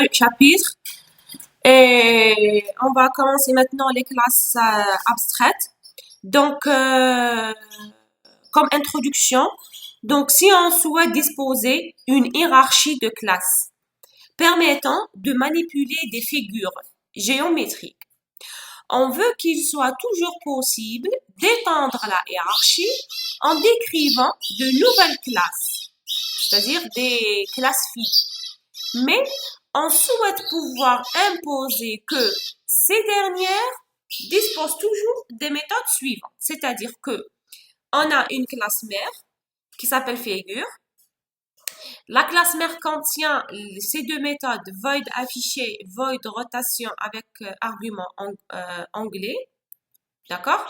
notre chapitre. Et on va commencer maintenant les classes abstraites. Donc, comme introduction, donc si on souhaite disposer une hiérarchie de classes permettant de manipuler des figures géométriques, on veut qu'il soit toujours possible d'étendre la hiérarchie en décrivant de nouvelles classes, c'est-à-dire des classes filles. Mais on souhaite pouvoir imposer que ces dernières disposent toujours des méthodes suivantes, c'est-à-dire que on a une classe mère qui s'appelle figure. La classe mère contient ces deux méthodes, void affiché, void rotation avec argument anglais, d'accord?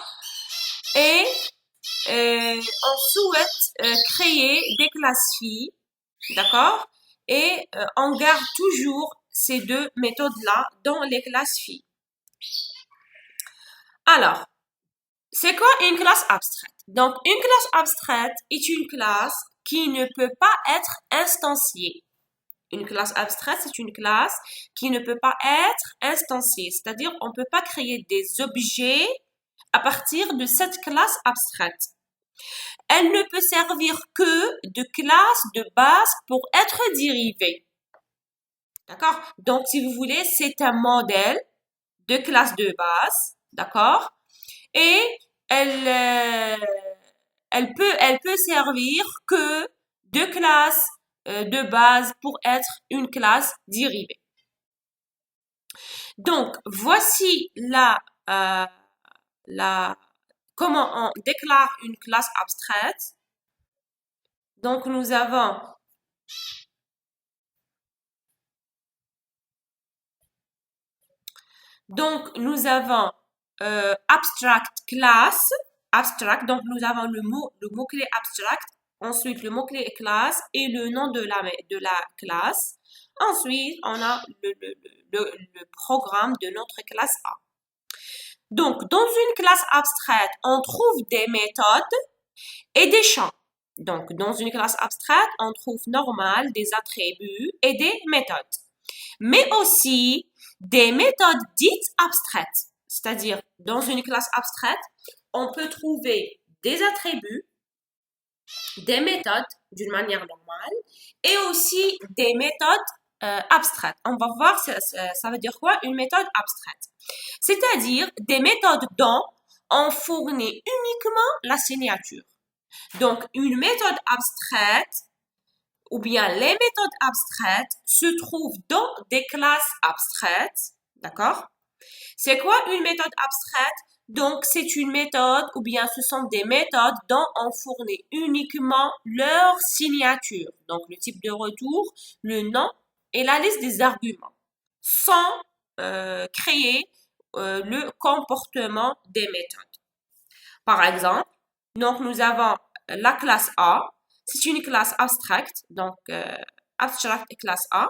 Et on souhaite créer des classes filles, d'accord? Et on garde toujours ces deux méthodes-là dans les classes filles. Alors, c'est quoi une classe abstraite? Donc, une classe abstraite est une classe qui ne peut pas être instanciée. Une classe abstraite, c'est une classe qui ne peut pas être instanciée. C'est-à-dire, on ne peut pas créer des objets à partir de cette classe abstraite. Elle ne peut servir que de classe de base pour être dérivée. D'accord? Donc, si vous voulez, c'est un modèle de classe de base. D'accord? Et elle peut servir que de classe de base pour être une classe dérivée. Donc, voici comment on déclare une classe abstraite. Donc, nous avons abstract class, abstract, donc nous avons le mot-clé abstract, ensuite le mot-clé classe et le nom de la classe. Ensuite, on a le programme de notre classe A. Donc, dans une classe abstraite, on trouve des méthodes et des champs. Donc, dans une classe abstraite, on trouve normal, des attributs et des méthodes. Mais aussi des méthodes dites abstraites. C'est-à-dire, dans une classe abstraite, on peut trouver des attributs, des méthodes d'une manière normale et aussi des méthodes abstraites. On va voir ça veut dire quoi une méthode abstraite. C'est-à-dire des méthodes dont on fournit uniquement la signature. Donc, une méthode abstraite ou bien les méthodes abstraites se trouvent dans des classes abstraites, d'accord? C'est quoi une méthode abstraite? Donc, c'est une méthode ou bien ce sont des méthodes dont on fournit uniquement leur signature. Donc, le type de retour, le nom et la liste des arguments, sans créer le comportement des méthodes. Par exemple, donc nous avons la classe A, c'est une classe abstracte, donc abstract et classe A,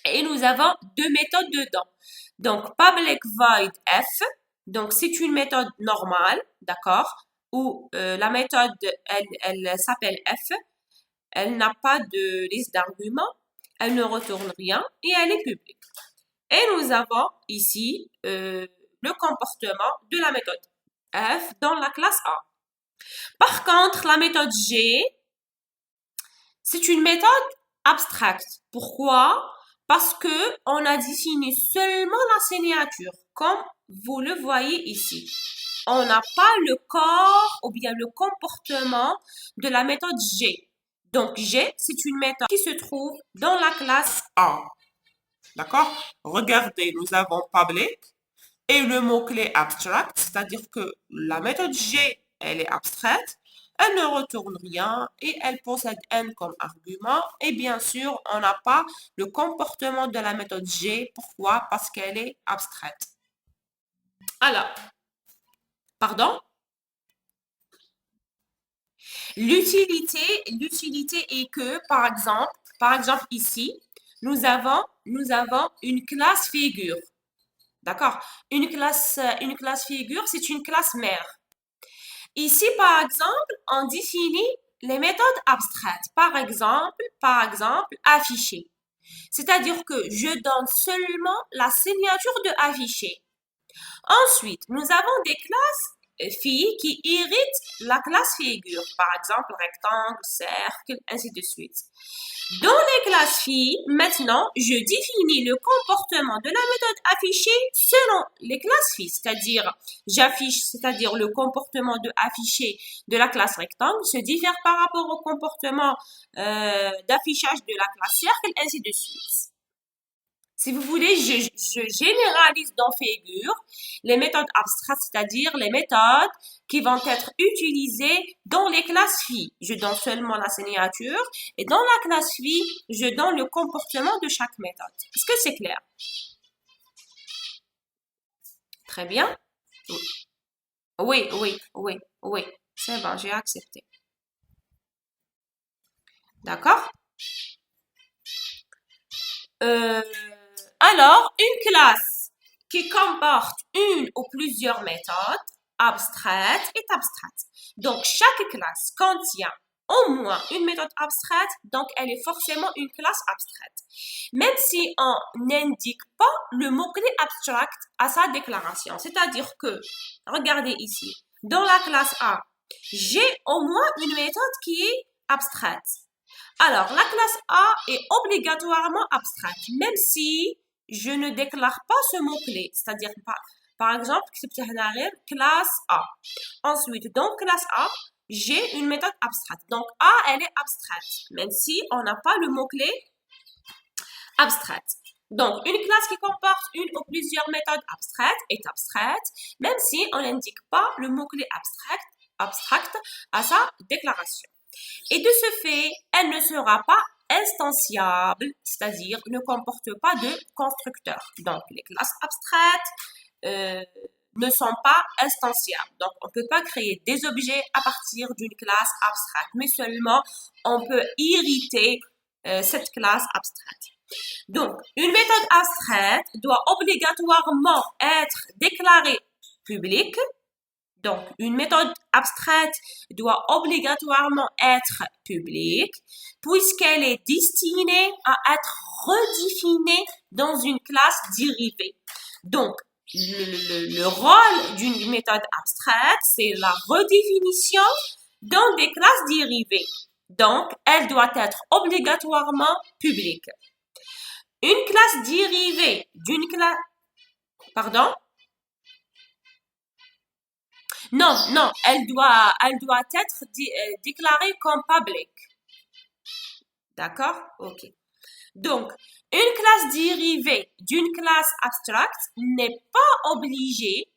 et nous avons deux méthodes dedans. Donc public void f, donc c'est une méthode normale, d'accord, où la méthode elle s'appelle f, elle n'a pas de liste d'arguments, elle ne retourne rien et elle est publique. Et nous avons ici le comportement de la méthode f dans la classe A. Par contre, la méthode G, c'est une méthode abstracte. Pourquoi? Parce que on a défini seulement la signature, comme vous le voyez ici. On n'a pas le corps ou bien le comportement de la méthode G. Donc, G, c'est une méthode qui se trouve dans la classe A. D'accord? Regardez, nous avons public et le mot-clé abstract, c'est-à-dire que la méthode G, elle est abstraite, elle ne retourne rien et elle possède n comme argument. Et bien sûr, on n'a pas le comportement de la méthode G. Pourquoi? Parce qu'elle est abstraite. Alors, pardon? L'utilité est que, par exemple ici, nous avons une classe figure. D'accord? Une classe figure, c'est une classe mère. Ici, par exemple, on définit les méthodes abstraites. Par exemple, afficher. C'est-à-dire que je donne seulement la signature de affiché. Ensuite, nous avons des classes filles qui irritent la classe figure, par exemple rectangle, cercle, ainsi de suite. Dans les classes filles, maintenant, je définis le comportement de la méthode affichée selon les classes filles, c'est-à-dire j'affiche, c'est-à-dire le comportement de affiché de la classe rectangle se diffère par rapport au comportement d'affichage de la classe cercle, ainsi de suite. Si vous voulez, je généralise dans Figure les méthodes abstraites, c'est-à-dire les méthodes qui vont être utilisées dans les classes filles. Je donne seulement la signature et dans la classe fille, je donne le comportement de chaque méthode. Est-ce que c'est clair? Très bien. Oui. C'est bon, j'ai accepté. D'accord? Alors, une classe qui comporte une ou plusieurs méthodes abstraites est abstraite. Donc, chaque classe contient au moins une méthode abstraite, donc elle est forcément une classe abstraite. Même si on n'indique pas le mot-clé abstract à sa déclaration. C'est-à-dire que, regardez ici, dans la classe A, j'ai au moins une méthode qui est abstraite. Alors, la classe A est obligatoirement abstraite, même si je ne déclare pas ce mot-clé. C'est-à-dire, par exemple, classe A. Ensuite, dans classe A, j'ai une méthode abstraite. Donc, A, elle est abstraite, même si on n'a pas le mot-clé abstraite. Donc, une classe qui comporte une ou plusieurs méthodes abstraites est abstraite, même si on n'indique pas le mot-clé abstract à sa déclaration. Et de ce fait, elle ne sera pas instanciable, c'est-à-dire ne comporte pas de constructeur. Donc, les classes abstraites ne sont pas instanciables. Donc, on ne peut pas créer des objets à partir d'une classe abstraite, mais seulement on peut irriter cette classe abstraite. Donc, une méthode abstraite doit obligatoirement être déclarée publique. Donc, une méthode abstraite doit obligatoirement être publique puisqu'elle est destinée à être redéfinie dans une classe dérivée. Donc, le rôle d'une méthode abstraite, c'est la redéfinition dans des classes dérivées. Donc, elle doit être obligatoirement publique. Une classe dérivée d'une classe... Pardon? Non, elle doit être déclarée comme public. D'accord? Ok. Donc, une classe dérivée d'une classe abstracte n'est pas obligée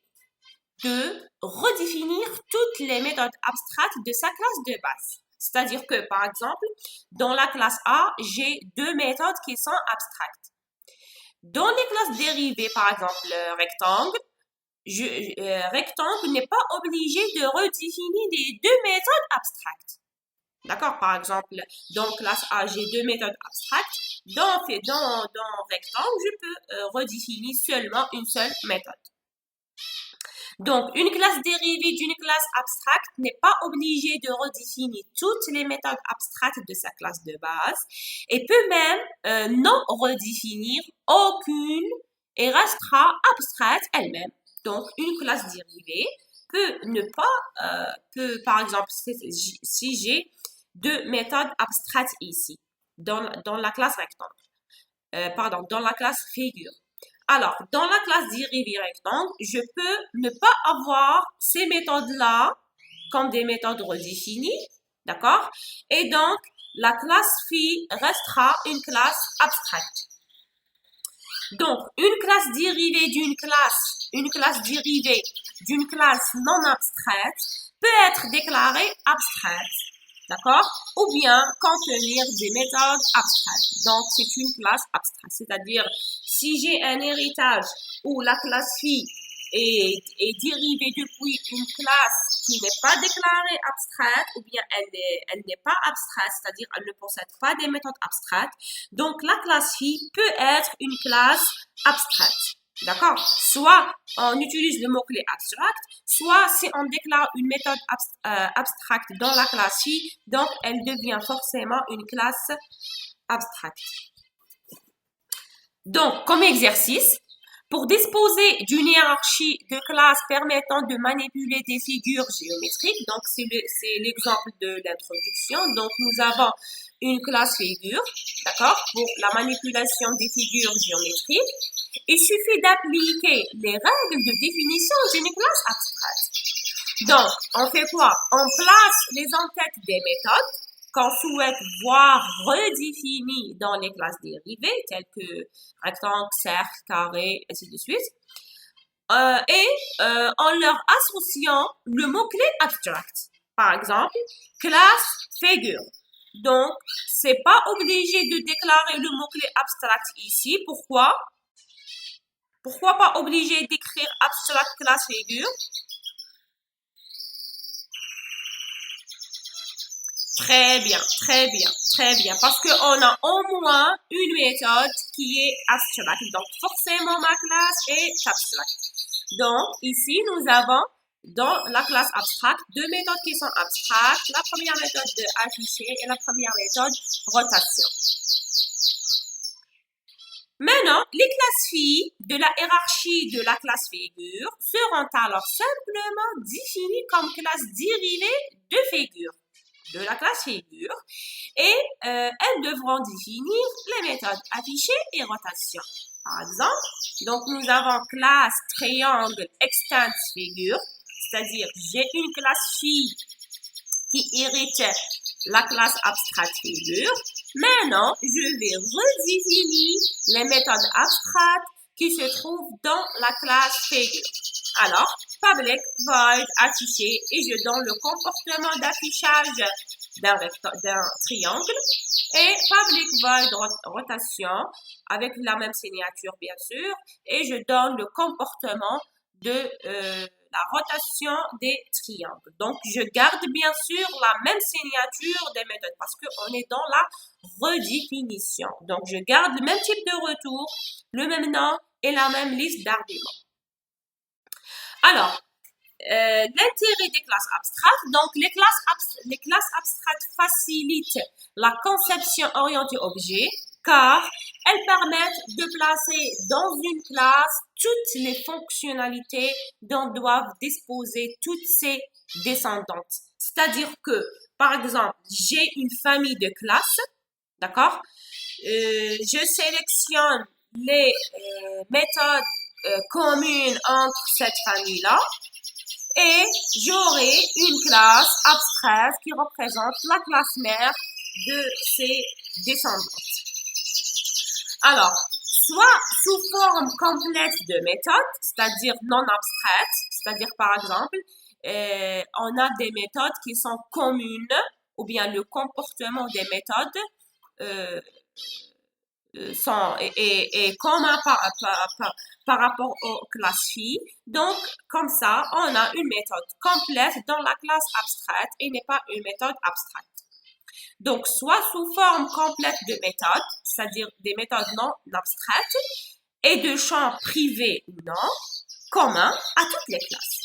de redéfinir toutes les méthodes abstraites de sa classe de base. C'est-à-dire que, par exemple, dans la classe A, j'ai deux méthodes qui sont abstraites. Dans les classes dérivées, par exemple, le rectangle, rectangle n'est pas obligé de redéfinir les deux méthodes abstraites. D'accord? Par exemple, dans classe A, j'ai deux méthodes abstraites. Dans rectangle, je peux redéfinir seulement une seule méthode. Donc, une classe dérivée d'une classe abstracte n'est pas obligée de redéfinir toutes les méthodes abstraites de sa classe de base et peut même non redéfinir aucune et restera abstraite elle-même. Donc, une classe dérivée peut ne pas, par exemple, si j'ai deux méthodes abstraites ici, dans la classe rectangle, dans la classe figure. Alors, dans la classe dérivée rectangle, je peux ne pas avoir ces méthodes-là comme des méthodes redéfinies, d'accord? Et donc, la classe phi restera une classe abstraite. Donc, une classe dérivée d'une classe non abstraite peut être déclarée abstraite, d'accord? Ou bien contenir des méthodes abstraites. Donc, c'est une classe abstraite. C'est-à-dire, si j'ai un héritage où la classe phi est dérivée depuis une classe qui n'est pas déclarée abstraite, ou bien elle n'est pas abstraite, c'est-à-dire elle ne possède pas des méthodes abstraites, donc la classe phi peut être une classe abstraite. D'accord? Soit on utilise le mot-clé abstract, soit si on déclare une méthode abstracte dans la classe phi, donc elle devient forcément une classe abstracte. Donc, comme exercice, pour disposer d'une hiérarchie de classes permettant de manipuler des figures géométriques, donc c'est l'exemple de l'introduction. Donc, nous avons une classe figure, d'accord, pour la manipulation des figures géométriques. Il suffit d'appliquer les règles de définition d'une classe abstraite. Donc, on fait quoi? On place les en-têtes des méthodes qu'on souhaite voir redéfinies dans les classes dérivées, telles que rectangle, cercle, carré, ainsi de suite. En leur associant le mot-clé abstract. Par exemple, classe figure. Donc, c'est pas obligé de déclarer le mot-clé abstract ici. Pourquoi? Pourquoi pas obligé d'écrire abstract classe figure? Très bien, très bien, très bien. Parce qu'on a au moins une méthode qui est abstract. Donc, forcément, ma classe est abstract. Donc, ici, nous avons dans la classe abstract deux méthodes qui sont abstractes. La première méthode de afficher et la première méthode rotation. Maintenant, les classes filles de la hiérarchie de la classe figure seront alors simplement définies comme classes dérivées de figure, de la classe figure, et elles devront définir les méthodes affichée et rotation. Par exemple, donc nous avons classe triangle extend figure, c'est-à-dire j'ai une classe fille qui hérite la classe abstract figure. Maintenant, je vais redéfinir les méthodes abstraites qui se trouvent dans la classe figure. Alors, public void affiché et je donne le comportement d'affichage d'un triangle et public void rotation avec la même signature bien sûr et je donne le comportement de la rotation des triangles. Donc, je garde bien sûr la même signature des méthodes parce qu'on est dans la redéfinition. Donc, je garde le même type de retour, le même nom et la même liste d'arguments. Alors, l'intérêt des classes abstraites. Donc, les classes abstraites facilitent la conception orientée objet car elles permettent de placer dans une classe toutes les fonctionnalités dont doivent disposer toutes ses descendantes. C'est-à-dire que, par exemple, j'ai une famille de classes, d'accord? Je sélectionne les méthodes communes entre cette famille-là et j'aurai une classe abstraite qui représente la classe mère de ses descendantes. Alors, soit sous forme complète de méthodes, c'est-à-dire non abstraites, c'est-à-dire par exemple, on a des méthodes qui sont communes ou bien le comportement des méthodes est commun par rapport aux classes filles. Donc, comme ça, on a une méthode complète dans la classe abstraite et n'est pas une méthode abstraite. Donc, soit sous forme complète de méthodes, c'est-à-dire des méthodes non abstraites, et de champs privés ou non, communs à toutes les classes.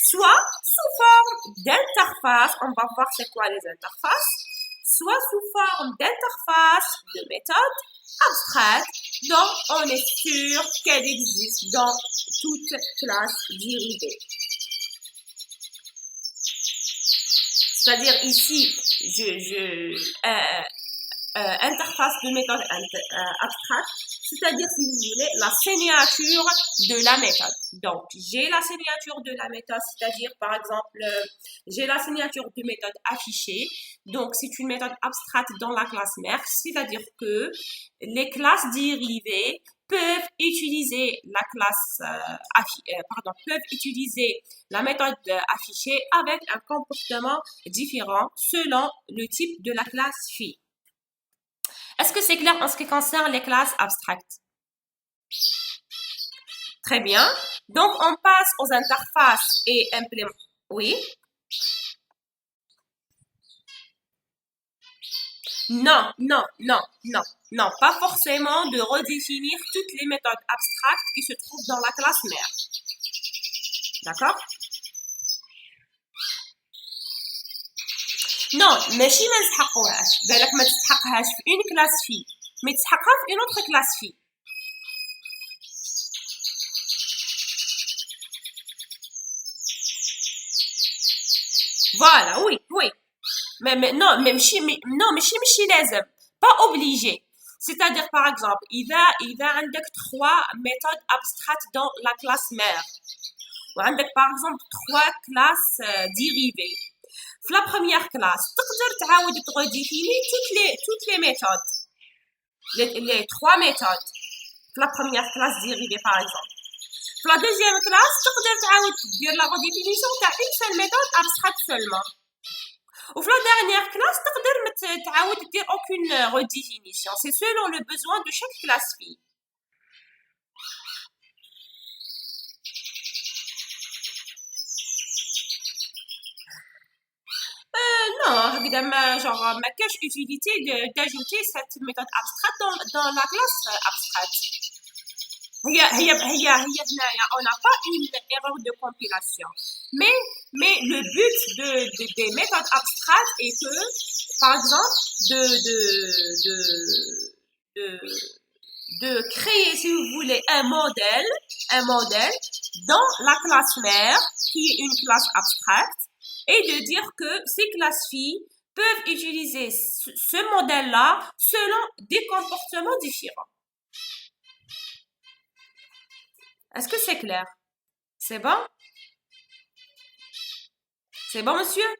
Soit sous forme d'interface, on va voir c'est quoi les interfaces, soit sous forme d'interface de méthodes abstraites dont on est sûr qu'elles existent dans toute classe dérivée. C'est-à-dire ici, interface de méthode abstraite, c'est-à-dire, si vous voulez, la signature de la méthode. Donc, j'ai la signature de la méthode, c'est-à-dire, par exemple, j'ai la signature de méthode affichée. Donc, c'est une méthode abstraite dans la classe mère, c'est-à-dire que les classes dérivées peuvent utiliser la classe, peuvent utiliser la méthode affichée avec un comportement différent selon le type de la classe fille. Est-ce que c'est clair en ce qui concerne les classes abstraites? Très bien. Donc, on passe aux interfaces et impléments. Oui? Non, non, non, non, non. Pas forcément de redéfinir toutes les méthodes abstraites qui se trouvent dans la classe mère. D'accord? Non, ماشي ما نسحقوهاش. بالك ما تسحقهاش في une classe fille, mais تسحقها في une autre classe fille. Voilà, oui, oui. Mais non, مش لازم. Pas obligé. C'est-à-dire, par exemple, il a trois méthodes abstraites dans la classe mère. وعندك par exemple trois classes dérivées. في la première classe تقدر تعاود تغوديفيني toutes les méthodes, les trois méthodes. في la première classe dérivée par exemple. في la deuxième classe تقدر تعاود دير la redéfinition تاع une seule méthode abstraite seulement. وفي la dernière classe تقدر تعاود دير aucune redéfinition. C'est selon le besoin de chaque classe fille. Non, évidemment, genre, ma cache utilité d'ajouter cette méthode abstraite dans la classe abstraite. On n'a pas une erreur de compilation. Mais le but des méthodes abstraites est que, par exemple, de créer, si vous voulez, un modèle dans la classe mère, qui est une classe abstraite, et de dire que ces classes filles peuvent utiliser ce modèle-là selon des comportements différents. Est-ce que c'est clair? C'est bon? C'est bon, monsieur?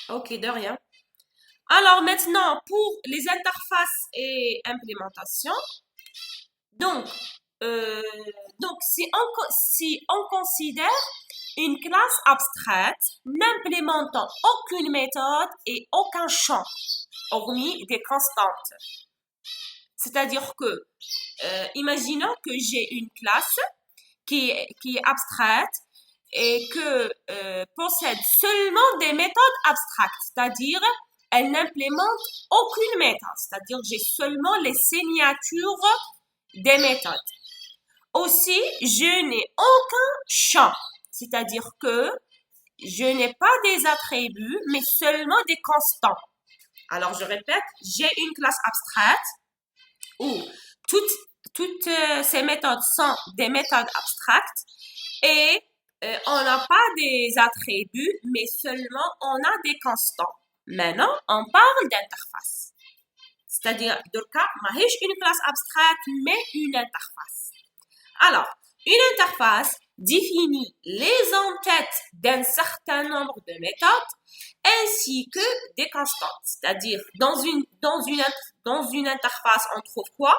Ok, de rien. Alors maintenant, pour les interfaces et implémentation, donc si on considère une classe abstraite n'implémentant aucune méthode et aucun champ, hormis des constantes. C'est-à-dire que, imaginons que j'ai une classe qui est abstraite et que possède seulement des méthodes abstraites, c'est-à-dire elle n'implémente aucune méthode, c'est-à-dire j'ai seulement les signatures des méthodes. Aussi, je n'ai aucun champ, c'est-à-dire que je n'ai pas des attributs, mais seulement des constants. Alors, je répète, j'ai une classe abstraite où toutes ces méthodes sont des méthodes abstraites et on n'a pas des attributs, mais seulement on a des constants. Maintenant, on parle d'interface. C'est-à-dire, Durka, mahish une classe abstraite, mais une interface. Alors, une interface définit les entêtes d'un certain nombre de méthodes ainsi que des constantes. C'est-à-dire, dans une interface, on trouve quoi?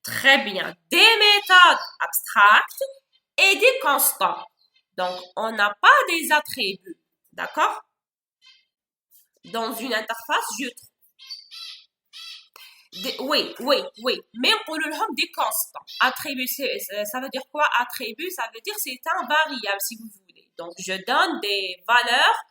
Très bien. Des méthodes abstraites et des constants. Donc, on n'a pas des attributs. D'accord? Dans une interface, je trouve. Oui. Mais on peut le des constants. Attribut, ça veut dire quoi? Attribut, ça veut dire c'est un variable, si vous voulez. Donc, je donne des valeurs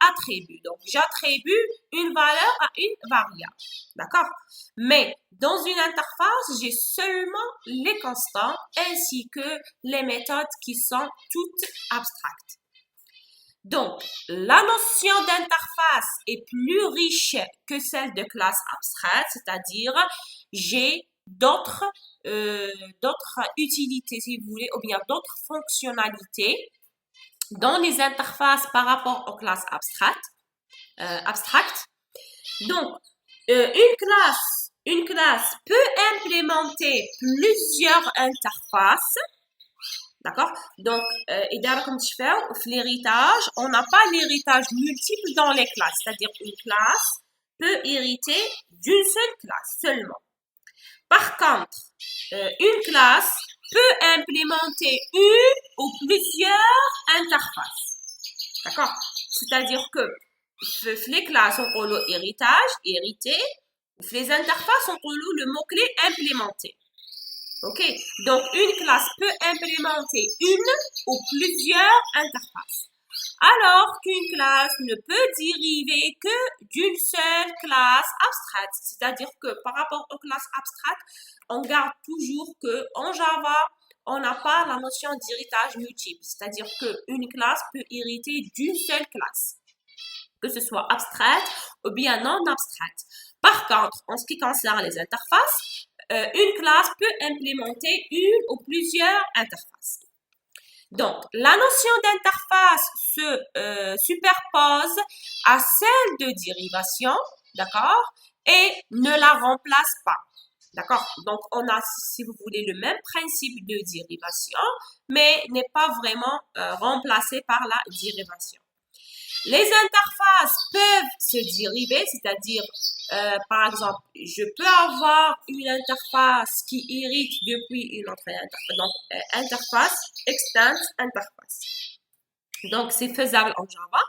attributs. Donc, j'attribue une valeur à une variable. D'accord? Mais dans une interface, j'ai seulement les constants ainsi que les méthodes qui sont toutes abstraites. Donc, la notion d'interface est plus riche que celle de classe abstraite, c'est-à-dire j'ai d'autres utilités, si vous voulez, ou bien d'autres fonctionnalités dans les interfaces par rapport aux classes abstractes. Donc, une classe peut implémenter plusieurs interfaces. D'accord? Donc, comme tu fais, l'héritage, on n'a pas l'héritage multiple dans les classes. C'est-à-dire une classe peut hériter d'une seule classe seulement. Par contre, une classe peut implémenter une ou plusieurs interfaces. D'accord? C'est-à-dire que les classes ont le héritage, hérité, les interfaces ont le mot-clé implémenté. Ok, donc une classe peut implémenter une ou plusieurs interfaces. Alors qu'une classe ne peut dériver que d'une seule classe abstraite. C'est-à-dire que par rapport aux classes abstraites, on garde toujours que en Java, on n'a pas la notion d'héritage multiple. C'est-à-dire qu'une classe peut hériter d'une seule classe, que ce soit abstraite ou bien non abstraite. Par contre, en ce qui concerne les interfaces, une classe peut implémenter une ou plusieurs interfaces. Donc, la notion d'interface se superpose à celle de dérivation, d'accord, et ne la remplace pas. D'accord? Donc, on a, si vous voulez, le même principe de dérivation, mais n'est pas vraiment remplacé par la dérivation. Les interfaces peuvent se dériver, c'est-à-dire, par exemple, je peux avoir une interface qui hérite depuis une autre interface. Donc, interface, extend, interface. Donc, c'est faisable en Java.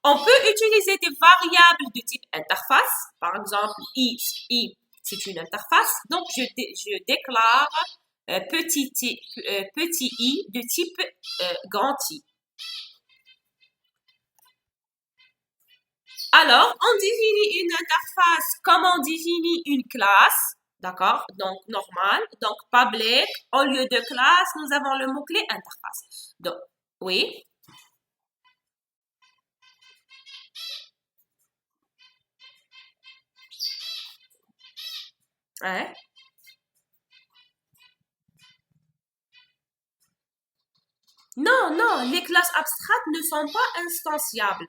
On peut utiliser des variables de type interface. Par exemple, i, c'est une interface. Donc, je déclare petit i de type grand I. Alors, on définit une interface comme on définit une classe, d'accord? Donc, normal. Donc, public, au lieu de classe, nous avons le mot-clé interface. Donc, oui. Hein? Non, non, les classes abstraites ne sont pas instanciables.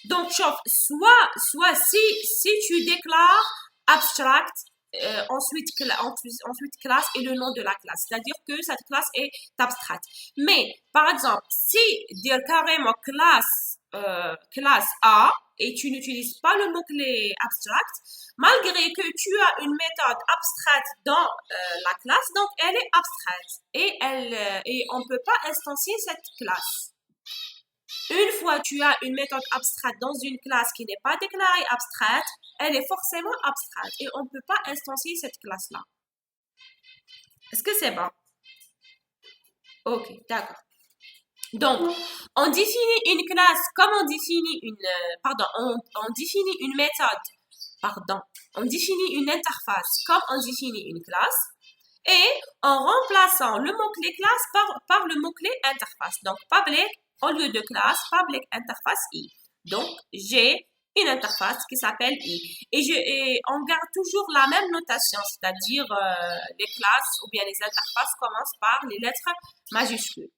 Donc, soit si tu déclares abstract, ensuite classe et le nom de la classe. C'est-à-dire que cette classe est abstraite. Mais, par exemple, si dire carrément classe A et tu n'utilises pas le mot-clé abstract, malgré que tu as une méthode abstraite dans la classe, donc elle est abstraite et on ne peut pas instancier cette classe. Une fois tu as une méthode abstraite dans une classe qui n'est pas déclarée abstraite, elle est forcément abstraite et on ne peut pas instancier cette classe-là. Est-ce que c'est bon? Ok, d'accord. Donc, on définit une classe comme on définit on définit une méthode, on définit une interface comme on définit une classe et en remplaçant le mot-clé classe par le mot-clé interface. Donc, public, au lieu de classe, public interface i. Donc, j'ai une interface qui s'appelle i. Et on garde toujours la même notation, c'est-à-dire les classes ou bien les interfaces commencent par les lettres majuscules.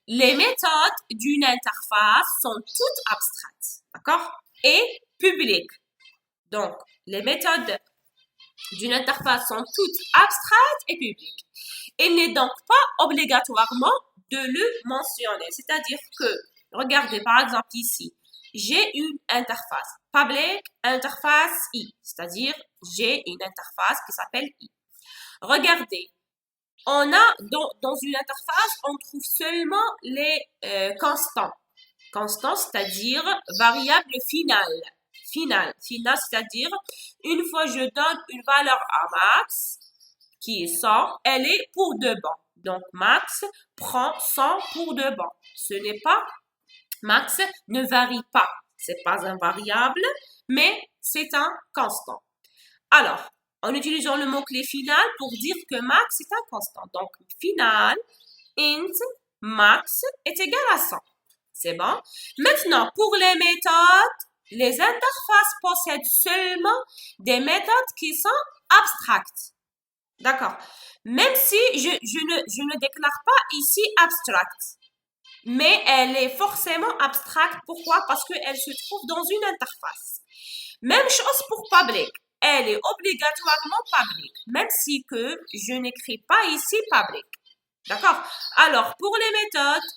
Les méthodes d'une interface sont toutes abstraites, d'accord? Et publiques. Donc, les méthodes d'une interface sont toutes abstraites et publiques. Il n'est donc pas obligatoirement de le mentionner. C'est-à-dire que, regardez par exemple ici, j'ai une interface, public interface i, c'est-à-dire j'ai une interface qui s'appelle i. Regardez, on a dans une interface, on trouve seulement les constants. Constants, c'est-à-dire variable finale. Finale, c'est-à-dire une fois je donne une valeur à max, qui est 100, elle est pour de bon. Donc, max prend 100 pour de bon. Ce n'est pas, max ne varie pas. C'est pas un variable, mais c'est un constant. Alors, en utilisant le mot-clé final pour dire que max est un constant. Donc, final, int, max est égal à 100. C'est bon? Maintenant, pour les méthodes, les interfaces possèdent seulement des méthodes qui sont abstractes. D'accord. Même si je ne déclare pas ici abstract, mais elle est forcément abstracte. Pourquoi? Parce qu'elle se trouve dans une interface. Même chose pour public. Elle est obligatoirement public, même si que je n'écris pas ici public. D'accord? Alors, pour les méthodes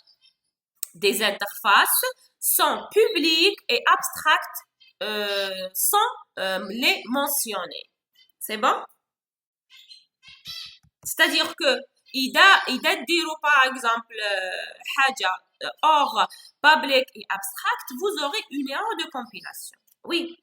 des interfaces sont publiques et abstractes sans les mentionner. C'est bon? C'est-à-dire que إذا تديروا par exemple حاجة hors public et abstract, vous aurez une erreur de compilation. Oui.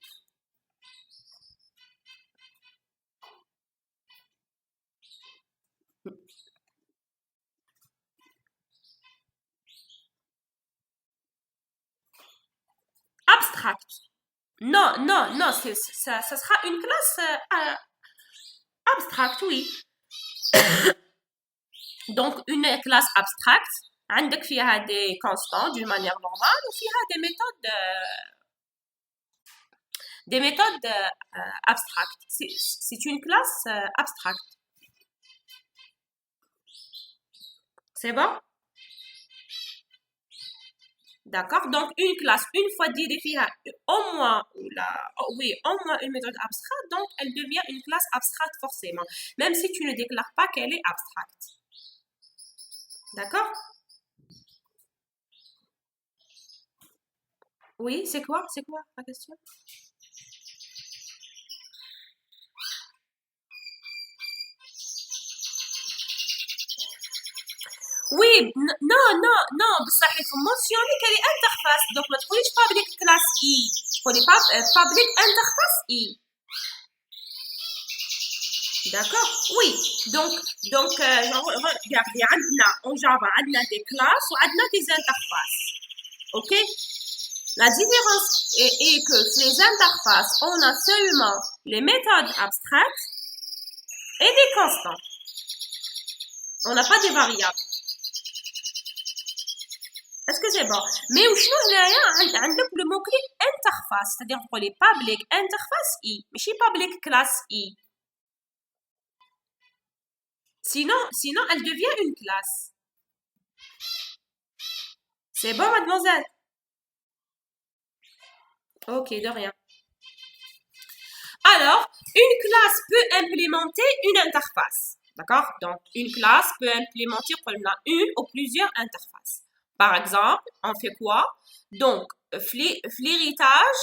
Abstract. Non, non, non, ça sera une classe abstract, oui. Donc, une classe abstracte, عندك فيها des constants d'une manière normale ou فيها des méthodes Des méthodes abstractes. C'est une classe abstracte. C'est bon? D'accord? Donc, une classe, une fois dirigée au moins, oui, au moins une méthode abstraite, donc elle devient une classe abstraite forcément, même si tu ne déclares pas qu'elle est abstracte. D'accord? Oui, c'est quoi? C'est quoi la question? Oui, non, non, non, بصح il faut mentionner qu'elle est interface. Donc, ما تقوليش public class E. تقولي public interface E. D'accord? Oui. Donc, regardez, en Java, on a des classes ou on a des interfaces. OK? La différence est que les interfaces, on a seulement les méthodes abstraites et des constants. On n'a pas des variables. Est-ce que c'est bon? Mais où عندك le mot-clé interface, c'est-à-dire pour les public interface I, mais chez public class I. Sinon, elle devient une classe. C'est bon, mademoiselle? Ok, de rien. Alors, une classe peut implémenter une interface. D'accord? Donc, une classe peut implémenter une ou plusieurs interfaces. Par exemple, on fait quoi? Donc, l'héritage,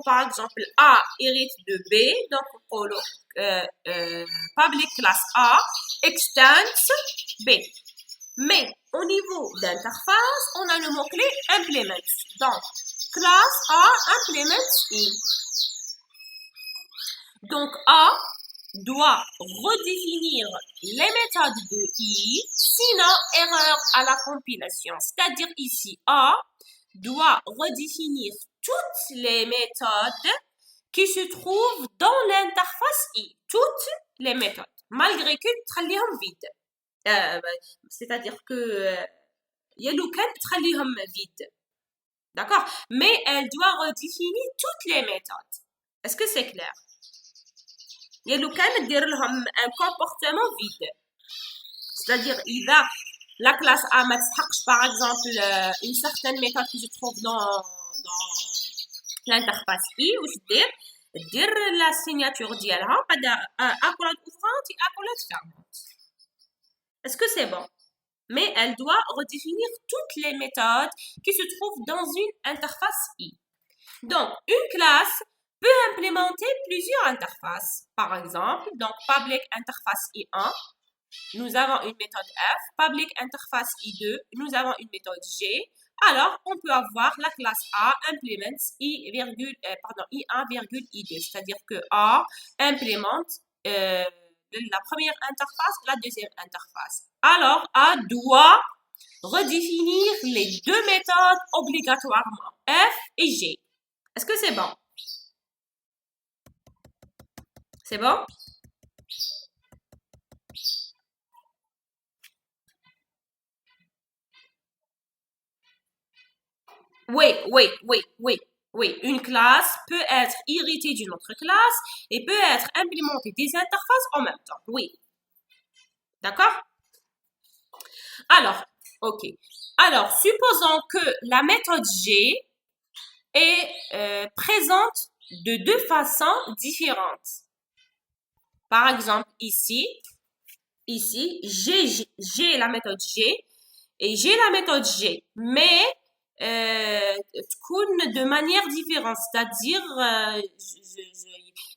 par exemple, A hérite de B, donc on public class A extends B. Mais au niveau d'interface, on a le mot-clé implement. Donc, class A implements I. Donc, A doit redéfinir les méthodes de I, sinon erreur à la compilation. C'est-à-dire ici, A doit redéfinir toutes les méthodes qui se trouvent dans l'interface I. Toutes les méthodes, malgré que تخليهم vide. C'est-à-dire que يلو كان تخليهم vide. D'accord? Mais elle doit redéfinir toutes les méthodes. Est-ce que c'est clair? يلو كان دير لهم un comportement vide. C'est-à-dire إذا la classe A ما تسحقش par exemple une certaine méthode qui se trouve dans l'interface I واش دير la signature ديالها بعد accolade ouvrante et accolade fermante. Est-ce que c'est bon? Mais elle doit redéfinir toutes les méthodes qui se trouvent dans une interface I. Donc, une classe peut implémenter plusieurs interfaces. Par exemple, donc public interface I1, nous avons une méthode F, public interface I2, nous avons une méthode G. Alors, on peut avoir la classe A implémente I1, I2, c'est-à-dire que A implémente la première interface, la deuxième interface. Alors, A doit redéfinir les deux méthodes obligatoirement, F et G. Est-ce que c'est bon? C'est bon? Oui. Une classe peut être héritée d'une autre classe et peut être implémenter des interfaces en même temps. Oui. D'accord? Alors, ok. Alors, supposons que la méthode G est présente de deux façons différentes. Par exemple, ici, j'ai la méthode G et j'ai la méthode G, mais de manière différente, c'est-à-dire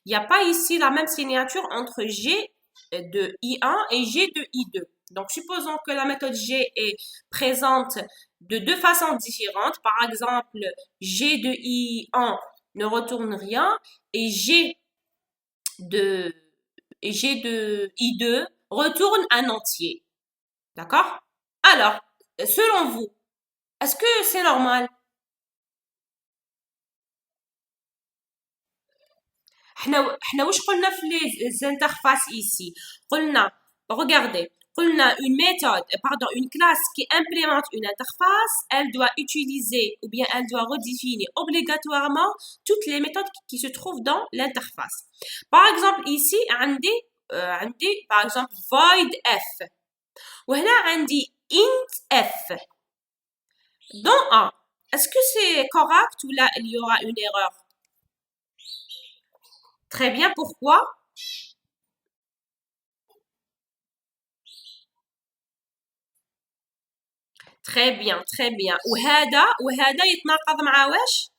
il n'y a pas ici la même signature entre G de I1 et G de I2. Donc, supposons que la méthode G est présente de deux façons différentes. Par exemple, G de I1 ne retourne rien et G de I2 retourne un entier. D'accord? Alors, selon vous, est-ce que c'est normal? احنا واش قلنا في les interfaces ici? قلنا regardez, قلنا une méthode, pardon, une classe qui implémente une interface, elle doit utiliser ou bien elle doit redéfinir obligatoirement toutes les méthodes qui se trouvent dans l'interface. Par exemple, ici, عندي par exemple void f. وهنا عندي int f. Dans A, est-ce que c'est correct ou là il y aura une erreur? Très bien, pourquoi? Très bien, très bien. وهذا يتناقض مع واش؟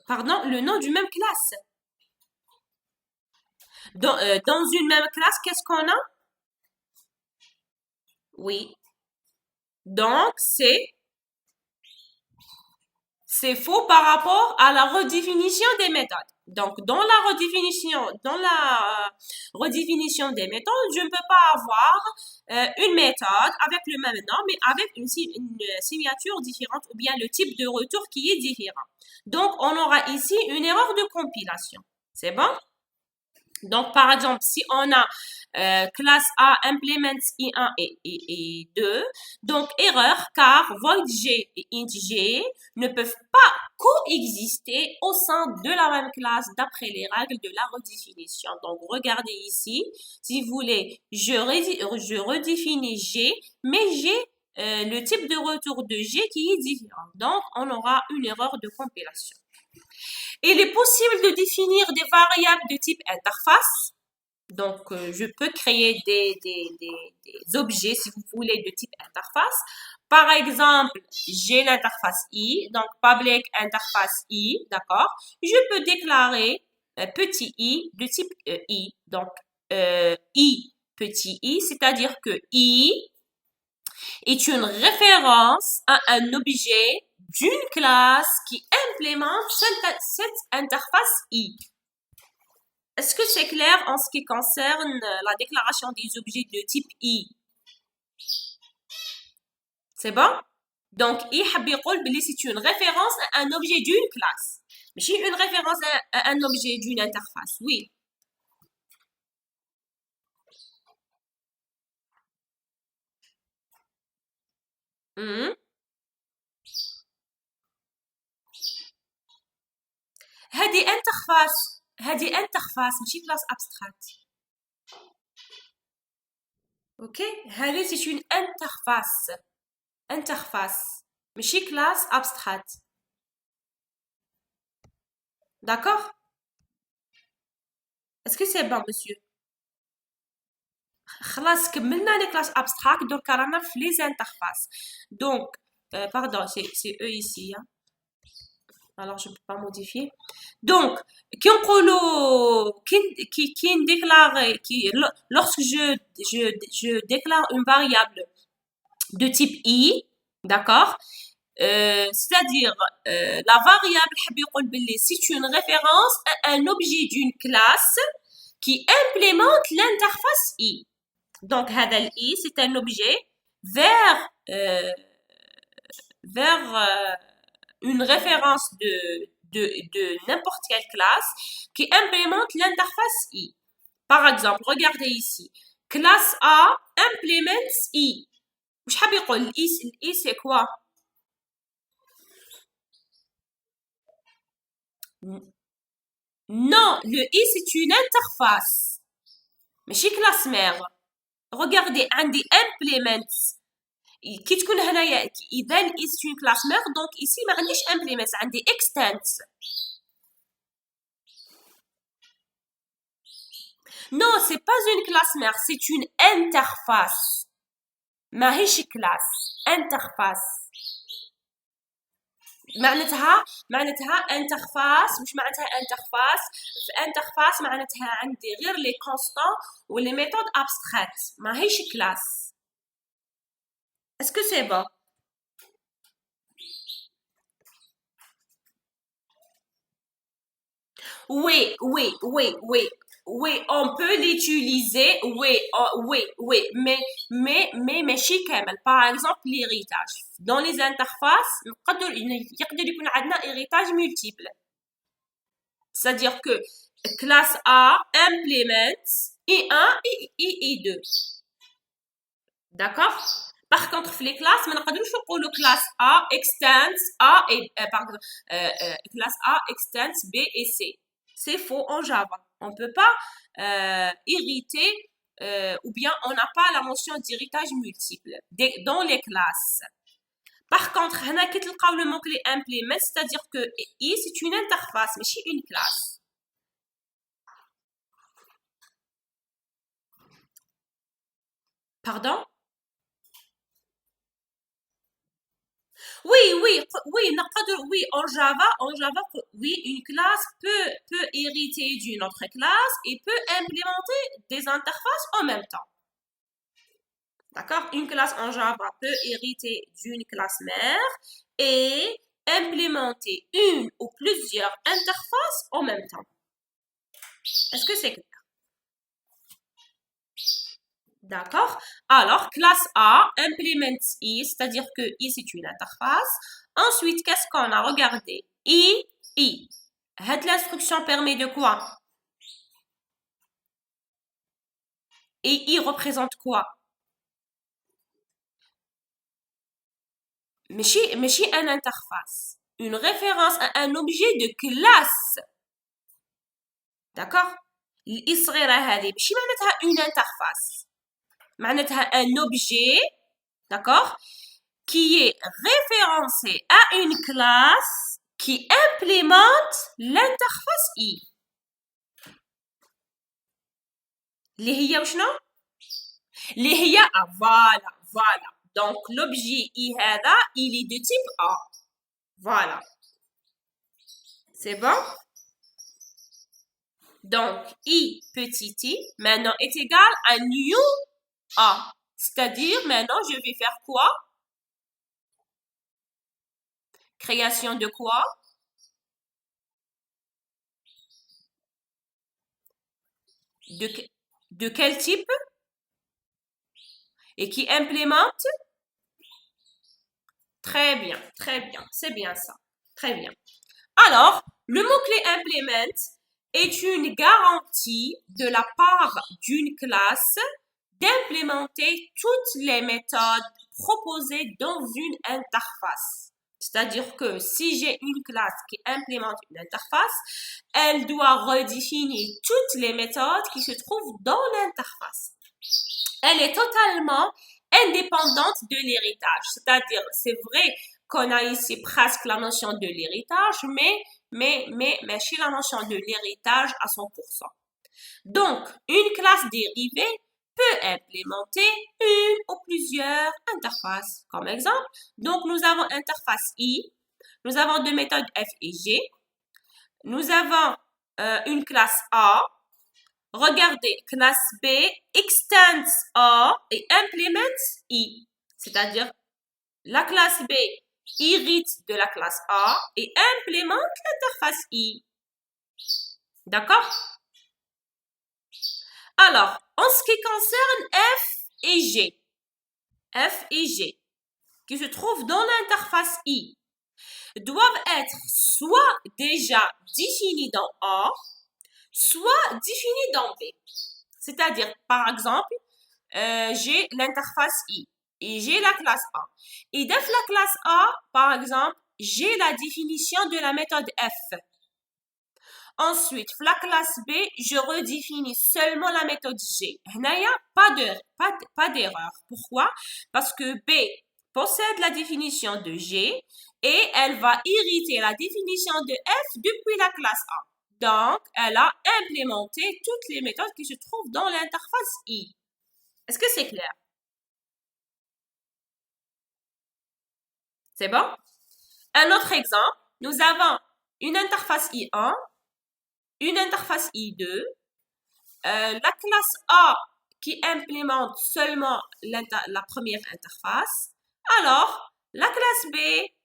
Pardon, le nom du même classe. Dans une même classe, qu'est-ce qu'on a? Oui. Donc, c'est faux par rapport à la redéfinition des méthodes. Donc, dans la redéfinition des méthodes, je ne peux pas avoir une méthode avec le même nom, mais avec une signature différente ou bien le type de retour qui est différent. Donc, on aura ici une erreur de compilation. C'est bon? Donc, par exemple, si on a classe A implements I1 et 2, donc erreur car void G et int G ne peuvent pas coexister au sein de la même classe d'après les règles de la redéfinition. Donc, regardez ici, si vous voulez, je redéfinis G, mais j'ai le type de retour de G qui est différent. Donc, on aura une erreur de compilation. Il est possible de définir des variables de type interface. Donc, je peux créer des objets, si vous voulez, de type interface. Par exemple, j'ai l'interface I, donc public interface I, d'accord? Je peux déclarer petit i de type I. Donc, I petit i, c'est-à-dire que I est une référence à un objet d'une classe qui implémente cette interface I. Est-ce que c'est clair en ce qui concerne la déclaration des objets de type I? C'est bon? Donc, I c'est une référence à un objet d'une classe. Mais c'est une référence à un objet d'une interface, oui. هذه انترفاس ماشي كلاس ابستراكت. اوكي هذه c'est une interface ماشي كلاس ابستراكت. D'accord? Est-ce que c'est bon, monsieur? خلاص كملنا les classes abstractes donc رانا في les interfaces. Donc pardon, c'est eux ici hein. Alors je peux pas modifier. Donc lorsque je déclare une variable de type i, d'accord? C'est-à-dire la variable c'est une référence à un objet d'une classe qui implémente l'interface i. Donc هذا i c'est un objet vers une référence de n'importe quelle classe qui implémente l'interface i. Par exemple, regardez ici. Classe A implements i. مش حاب يقول i c'est quoi? Non, le i c'est une interface. ماشي classe mère. Regardez, عندي implements. كي تكون هنايا اذا is une classe mère donc ici ما عنديش implements عندي extents. Non, c'est pas une classe mère, c'est une interface. ماهيش classe, interface. معناتها انترفاس مش معناتها انترفاس في انترفاس معناتها عندي غير لي كونستون ولي ميثود ابستراكت ماهيش كلاس. Est-ce que c'est bon? Oui, on peut l'utiliser, oui, mais chez Kamel, par exemple, l'héritage. Dans les interfaces, il y a un héritage multiple. C'est-à-dire que classe A implémente I1 et I2. D'accord? Par contre, في les classes, ما نقدروش نقولوا classe A extends A et pardon, classe A extends B et C. C'est faux en Java. On ne peut pas hériter ou bien on n'a pas la mention d'héritage multiple dans les classes. Par contre, هنا كي تلقاو le mot-clé implement, c'est-à-dire que I c'est une interface, mais c'est une classe. Pardon? Oui, oui, en Java, oui, une classe peut hériter d'une autre classe et peut implémenter des interfaces en même temps. D'accord? Une classe en Java peut hériter d'une classe mère et implémenter une ou plusieurs interfaces en même temps. Est-ce que c'est clair? D'accord? Alors, classe A implémente I, c'est-à-dire que I, c'est une interface. Ensuite, qu'est-ce qu'on a regardé? I. L'instruction permet de quoi? Et I représente quoi? ماشي une interface. Une référence à un objet de classe. d'accord? الصغيرة هذه ماشي معناتها une interface. معناتها un objet, d'accord? Qui est référencé à une classe qui implémente l'interface I. اللي هي وشنو؟ اللي هي voilà. Donc l'objet I هذا il est de type A. Voilà. C'est bon? Donc I petit I maintenant est égal à new A. C'est-à-dire maintenant je vais faire quoi? Création de quoi? De quel type? Et qui implémente? Très bien, c'est bien ça. Très bien. Alors, le mot-clé implement est une garantie de la part d'une classe d'implémenter toutes les méthodes proposées dans une interface. C'est-à-dire que si j'ai une classe qui implémente une interface, elle doit redéfinir toutes les méthodes qui se trouvent dans l'interface. Elle est totalement indépendante de l'héritage. C'est-à-dire, c'est vrai qu'on a ici presque la notion de l'héritage, mais chez la notion de l'héritage à 100%. Donc, une classe dérivée peut implémenter une ou plusieurs interfaces. Comme exemple, donc nous avons interface I, nous avons deux méthodes F et G, nous avons une classe A. Regardez, classe B extends A et implémente I. C'est-à-dire, la classe B hérite de la classe A et implémente l'interface I. D'accord? Alors, en ce qui concerne F et G, qui se trouvent dans l'interface I, doivent être soit déjà définis dans A, soit définis dans B. C'est-à-dire, par exemple, j'ai l'interface I et j'ai la classe A. Et dans la classe A, par exemple, j'ai la définition de la méthode F. Ensuite, la classe B, je redéfinis seulement la méthode G. Il n'y a pas d'erreur. Pourquoi? Parce que B possède la définition de G et elle va hériter la définition de F depuis la classe A. Donc, elle a implémenté toutes les méthodes qui se trouvent dans l'interface I. Est-ce que c'est clair? C'est bon? Un autre exemple, nous avons une interface I1, une interface I2, la classe A qui implémente seulement la première interface. Alors, la classe B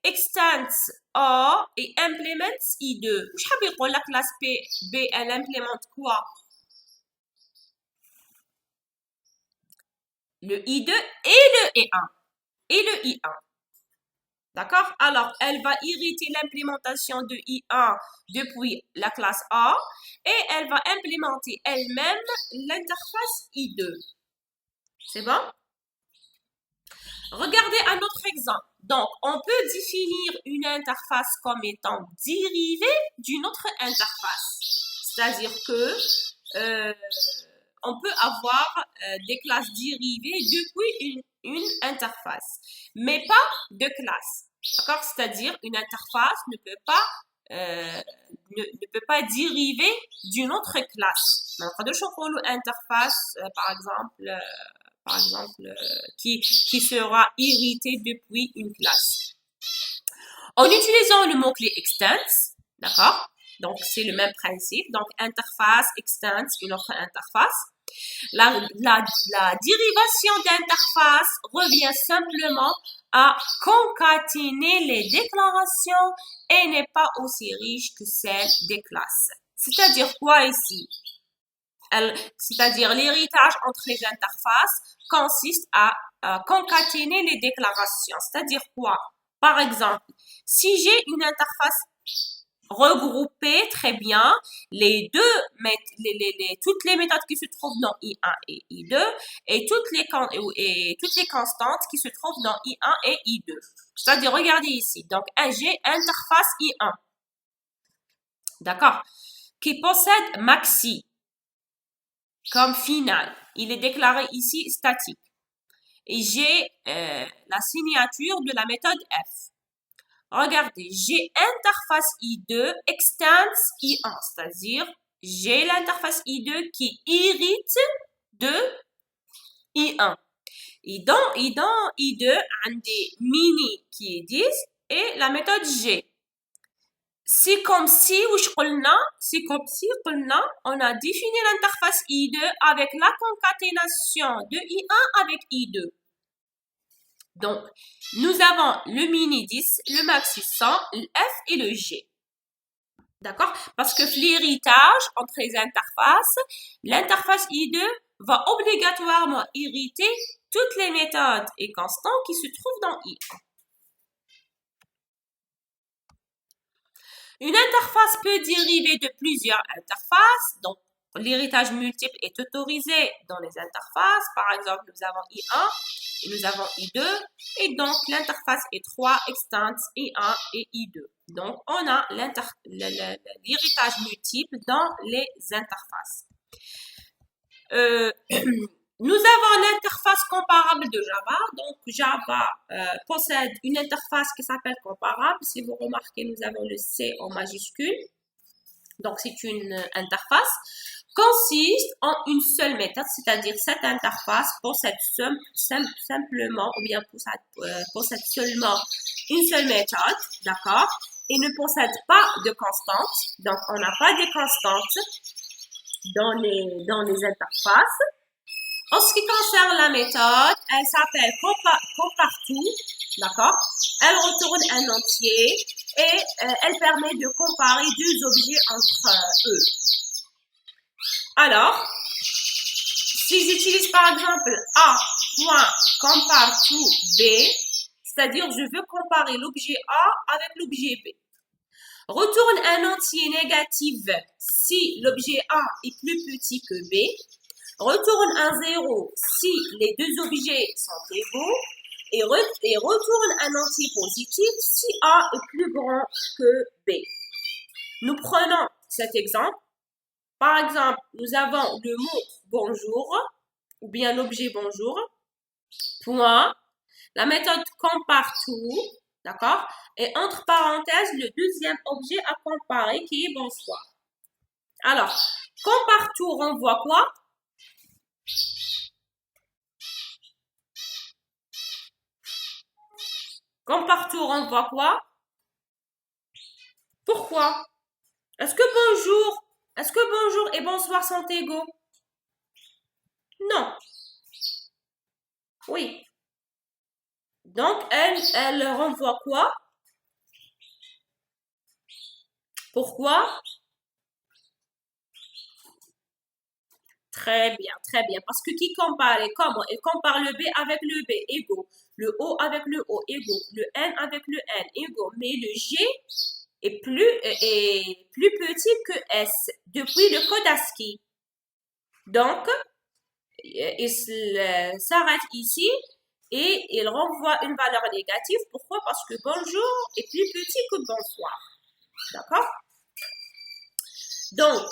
extends A et implémente I2. Je veux dire la classe B, elle implémente quoi? Le I2 et le I1. D'accord? Alors, elle va irriter l'implémentation de I1 depuis la classe A et elle va implémenter elle-même l'interface I2. C'est bon? Regardez un autre exemple. Donc, on peut définir une interface comme étant dérivée d'une autre interface. C'est-à-dire que on peut avoir des classes dérivées depuis une interface, mais pas de classe. D'accord? C'est-à-dire une interface ne peut pas ne peut pas dériver d'une autre classe. Donc, de chocolat interface, par exemple, qui sera héritée depuis une classe. En utilisant le mot-clé extends, d'accord? Donc, c'est le même principe. Donc, interface, extends, une autre interface. La dérivation d'interface revient simplement à concaténer les déclarations et n'est pas aussi riche que celle des classes. C'est-à-dire quoi ici? C'est-à-dire l'héritage entre les interfaces consiste à concaténer les déclarations. C'est-à-dire quoi? Par exemple, si j'ai une interface regroupée très bien, toutes les méthodes qui se trouvent dans I1 et I2 et toutes les constantes qui se trouvent dans I1 et I2. C'est-à-dire, regardez ici. Donc, j'ai interface I1. D'accord? Qui possède maxi comme final. Il est déclaré ici statique. Et j'ai la signature de la méthode F. Regardez, j'ai interface I2 extends I1, c'est-à-dire j'ai l'interface I2 qui hérite de I1. Et dans I2, on a des mini qui disent et la méthode G. C'est comme si on a défini l'interface I2 avec la concaténation de I1 avec I2. Donc, nous avons le mini 10, le maxi 100, le F et le G. D'accord? Parce que l'héritage entre les interfaces, l'interface I2 va obligatoirement hériter toutes les méthodes et constants qui se trouvent dans I1. Une interface peut dériver de plusieurs interfaces. Donc, l'héritage multiple est autorisé dans les interfaces. Par exemple, nous avons I1 et nous avons I2. Et donc, l'interface est 3 extends I1 et I2. Donc, on a l'héritage multiple dans les interfaces. Nous avons l'interface comparable de Java. Donc, Java possède une interface qui s'appelle comparable. Si vous remarquez, nous avons le C en majuscule. Donc, c'est une interface consiste en une seule méthode, c'est-à-dire cette interface possède simplement ou bien possède seulement une seule méthode, d'accord, et ne possède pas de constantes. Donc, on n'a pas de constantes dans les interfaces. En ce qui concerne la méthode, elle s'appelle compare-tout, d'accord? Elle retourne un entier et elle permet de comparer deux objets entre eux. Alors, si j'utilise par exemple A.compare-tout B, c'est-à-dire je veux comparer l'objet A avec l'objet B. Retourne un entier négatif si l'objet A est plus petit que B. Retourne un 0 si les deux objets sont égaux et retourne un entier positif si A est plus grand que B. Nous prenons cet exemple. Par exemple, nous avons le mot bonjour ou bien l'objet bonjour, point, la méthode compare-tout, d'accord, et entre parenthèses, le deuxième objet à comparer qui est bonsoir. Alors, compare-tout renvoie quoi? Compare-tout renvoie quoi? Pourquoi? Est-ce que bonjour et bonsoir sont égaux? Non. Oui. Donc, elle renvoie quoi? Pourquoi? très bien. Parce que qui compare et comment? Il compare le B avec le B égaux, le O avec le O égaux, le N avec le N égaux, mais le G est plus petit que S depuis le code ASCII. Donc, il s'arrête ici et il renvoie une valeur négative. Pourquoi? Parce que bonjour est plus petit que bonsoir. D'accord? Donc,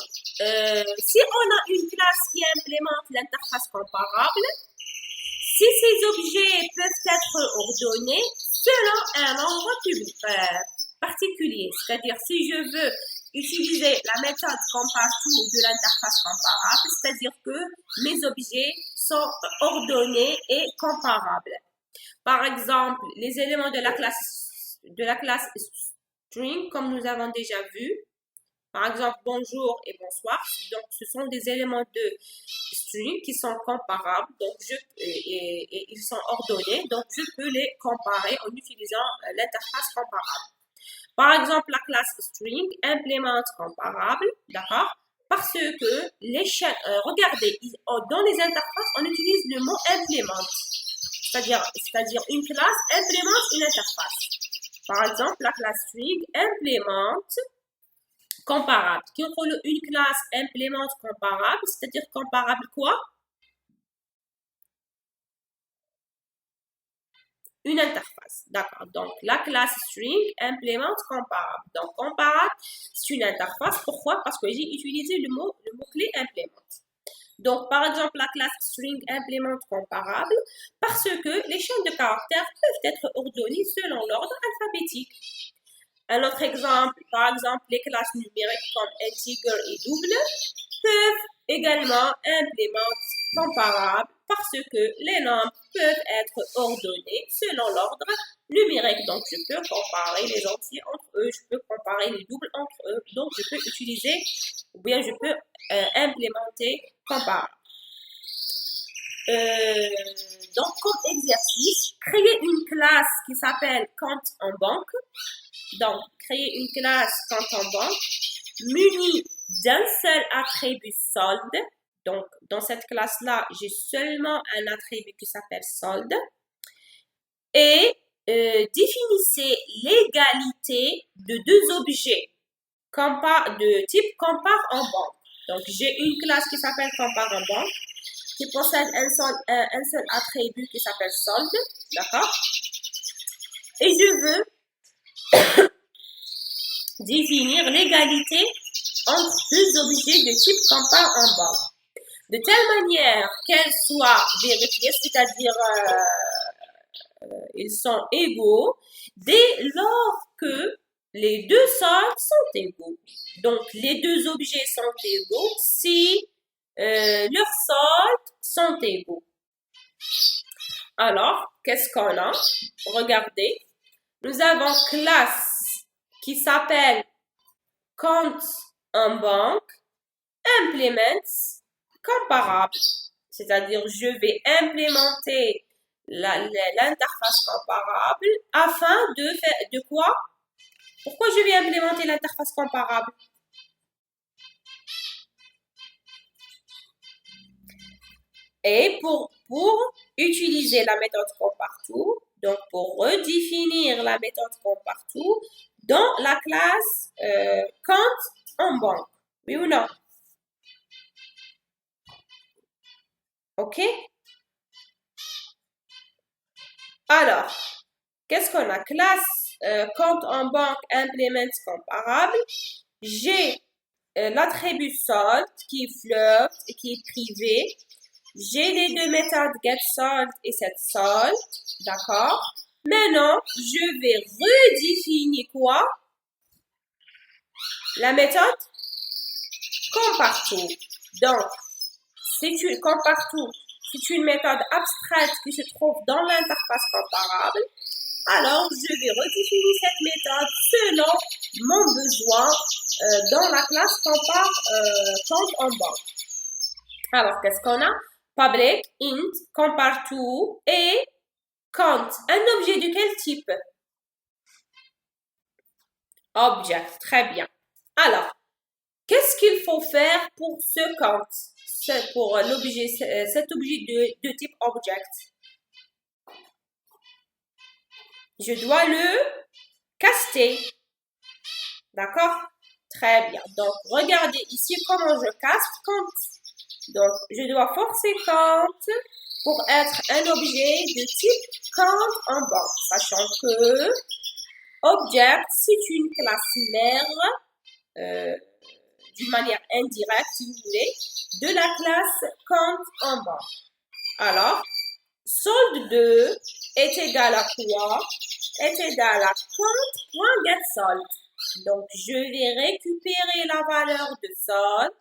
si on a une classe qui implémente l'interface comparable, si ces objets peuvent être ordonnés selon un ordre particulier, c'est-à-dire si je veux utiliser la méthode compare_to de l'interface comparable, c'est-à-dire que mes objets sont ordonnés et comparables. Par exemple, les éléments de la classe string, comme nous avons déjà vu, par exemple, bonjour et bonsoir. Donc, ce sont des éléments de string qui sont comparables. Donc, et ils sont ordonnés. Donc, je peux les comparer en utilisant l'interface comparable. Par exemple, la classe string implémente comparable, d'accord? Parce que les chaînes, regardez, dans les interfaces, on utilise le mot implémente. C'est-à-dire une classe implémente une interface. Par exemple, la classe string implémente comparable. Quand une classe implémente comparable, c'est-à-dire comparable quoi? Une interface. D'accord. Donc, la classe string implémente comparable. Donc, comparable, c'est une interface. Pourquoi? Parce que j'ai utilisé le mot-clé implémente. Donc, par exemple, la classe string implémente comparable parce que les chaînes de caractères peuvent être ordonnées selon l'ordre alphabétique. Un autre exemple, par exemple, les classes numériques comme integer et double peuvent également implémenter comparable parce que les nombres peuvent être ordonnés selon l'ordre numérique. Donc, je peux comparer les entiers entre eux, je peux comparer les doubles entre eux. Donc, je peux utiliser ou bien je peux implémenter comparable. Donc, comme exercice, créer une classe qui s'appelle compte en banque. Donc, créer une classe compte en banque munie d'un seul attribut solde. Donc, dans cette classe-là, j'ai seulement un attribut qui s'appelle solde. Et définissez l'égalité de deux objets de type compare en banque. Donc, j'ai une classe qui s'appelle compare en banque qui possède un seul attribut qui s'appelle solde. D'accord? Et je veux définir l'égalité entre deux objets de type compare en banque. De telle manière qu'elles soient vérifiées, c'est-à-dire ils sont égaux dès lors que les deux soldes sont égaux. Donc, les deux objets sont égaux si leurs soldes sont égaux. Alors, qu'est-ce qu'on a? Regardez, nous avons classe qui s'appelle compte en banque, implements comparable. C'est-à-dire, je vais implémenter l'interface comparable afin de quoi? Pourquoi je vais implémenter l'interface comparable? Et pour utiliser la méthode compare_to, donc pour redéfinir la méthode compare_to dans la classe compte en banque. Oui ou non? OK? Alors, qu'est-ce qu'on a? Classe compte en banque implement comparable. J'ai l'attribut solde qui est float et qui est privé. J'ai les deux méthodes getSolde et setSolde. D'accord? Maintenant, je vais redéfinir quoi? La méthode compare_to. Donc, compare_to, c'est une méthode abstraite qui se trouve dans l'interface comparable. Alors, je vais redéfinir cette méthode selon mon besoin dans la classe compte en banque. Alors, qu'est-ce qu'on a? Public, int, compare_to et count. Un objet de quel type? Object, très bien. Alors, qu'est-ce qu'il faut faire pour ce count? c'est pour l'objet, cet objet de type object. Je dois le caster. D'accord? Très bien. Donc, regardez ici comment je caste count. Donc, je dois forcer count pour être un objet de type count en banc, sachant que object, c'est une classe mère, d'une manière indirecte, si vous voulez, de la classe count en banc. Alors, solde 2 est égal à quoi? Est égal à count.getSold. Donc, je vais récupérer la valeur de solde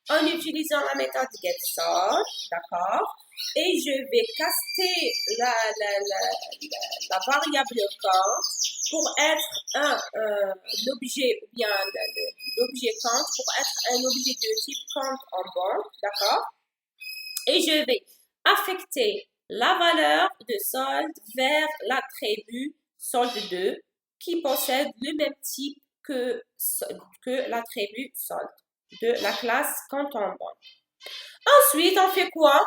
en utilisant la méthode getSold, d'accord? Et je vais caster la variable count pour être l'objet, ou bien l'objet count pour être un objet de type count en banc, d'accord? Et je vais affecter la valeur de solde vers l'attribut solde2 qui possède le même type que l'attribut solde de la classe count en banc. Ensuite, on fait quoi?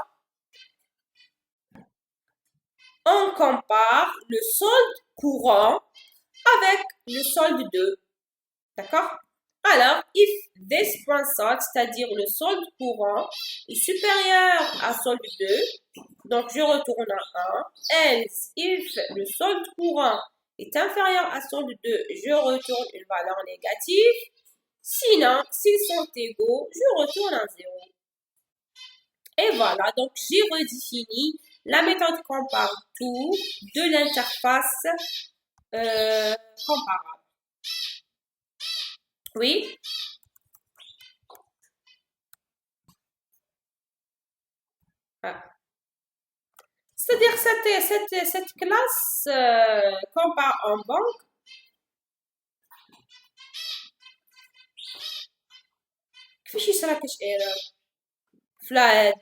On compare le solde courant avec le solde 2. D'accord? Alors, if this.solde, c'est-à-dire le solde courant, est supérieur à solde 2, donc je retourne à 1. Else, if le solde courant est inférieur à solde 2, je retourne une valeur négative. Sinon, s'ils sont égaux, je retourne à 0. Et voilà, donc j'ai redéfini la méthode compare-tout de l'interface comparable. Oui? Ah. C'est-à-dire cette classe compare en banque. كيفاش يصرا كاش ايرور فلا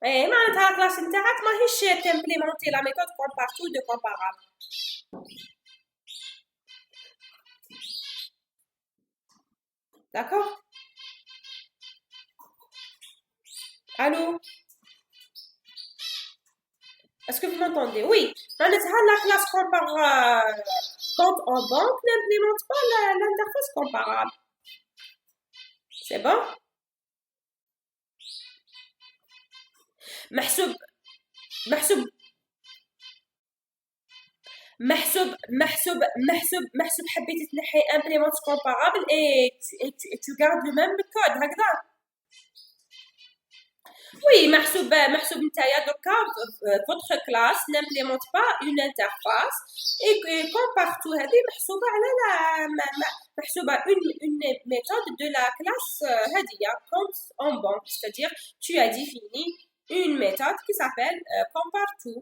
ايه معناتها الكلاس نتاعك ماهيش تمبليمونتي لا ميثود كومبارتو دو كومبارابل. D'accord? Allô? Est-ce que vous m'entendez? Oui. La classe compte en banque n'implémente pas l'interface comparable. C'est bon? محسوب محسوب محسوب محسوب محسوب محسوب حبيتي تنحي implement comparable et tu gardes le même code هكذا. Oui, محسوب نتايا دوكا votre classe n'implémente pas une interface et comme partout هذه محسوبة على محسوبة une méthode de la classe هذه compte en banque, c'est-à-dire tu as défini une méthode qui s'appelle compare-tout.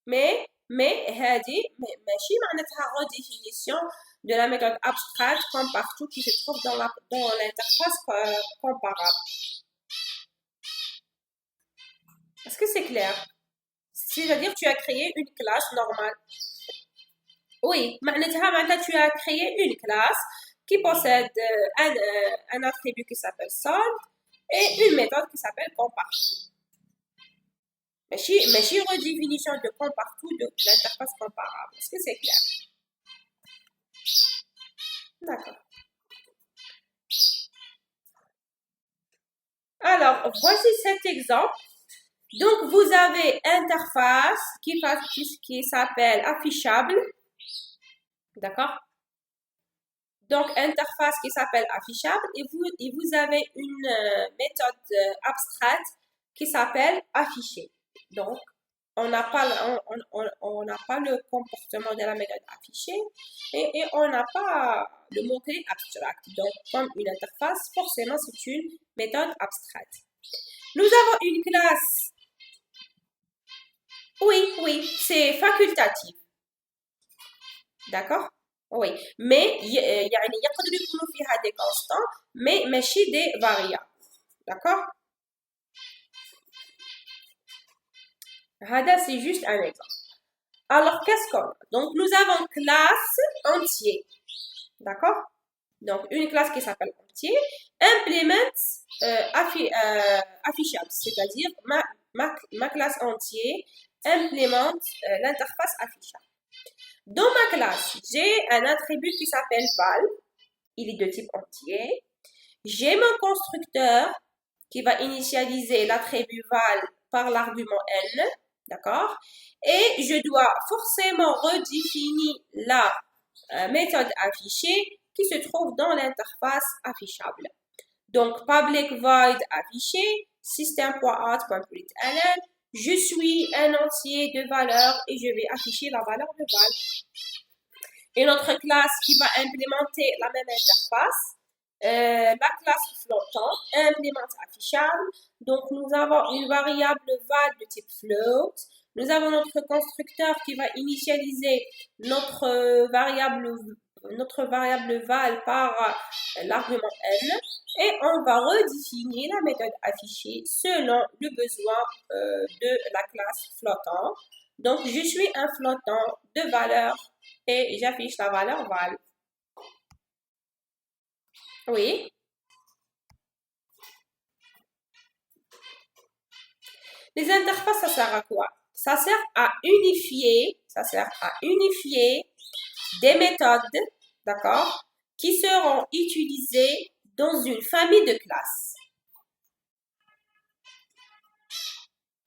Mais هذه ماشي معناتها redéfinition de la méthode abstraite compare-tout qui se trouve dans l'interface comparable. Est-ce que c'est clair? C'est-à-dire tu as créé une classe normale. Oui, معناتها tu as créé une classe qui possède un attribut qui s'appelle solde et une méthode qui s'appelle compare-tout. ماشي redéfinition de compare-tout de l'interface comparable. Est-ce que c'est clair? D'accord. Alors, voici cet exemple. Donc, vous avez interface qui s'appelle affichable. D'accord? Donc, interface qui s'appelle affichable et vous avez une méthode abstraite qui s'appelle afficher. Donc, on n'a pas le comportement de la méthode affichée et on n'a pas le mot-clé abstract. Donc, comme une interface, forcément, c'est une méthode abstraite. Nous avons une classe. Oui, c'est facultatif. D'accord? Oui, mais يعني يقدر يكونوا فيها des constants mais ماشي des variables. D'accord? هذا c'est juste un exemple. Alors qu'est-ce qu'on a? Donc nous avons classe entier. D'accord? Donc, une classe qui s'appelle entier, implémente affichable, c'est-à-dire ma classe entier implémente l'interface affichable. Dans ma classe, j'ai un attribut qui s'appelle val, il est de type entier. J'ai mon constructeur qui va initialiser l'attribut val par l'argument n, d'accord? Et je dois forcément redéfinir la méthode affichée qui se trouve dans l'interface affichable. Donc, public void affiché, system.out.println, je suis un entier de valeur et je vais afficher la valeur de val. Une autre classe qui va implémenter la même interface, la classe flottant implémente affichable. Donc, nous avons une variable val de type float. Nous avons notre constructeur qui va initialiser notre variable val par l'argument n. Et on va redéfinir la méthode affichée selon le besoin de la classe flottant. Donc, je suis un flottant de valeur et j'affiche la valeur val. Oui. Les interfaces, ça sert à quoi? Ça sert à unifier des méthodes, d'accord, qui seront utilisées dans une famille de classes.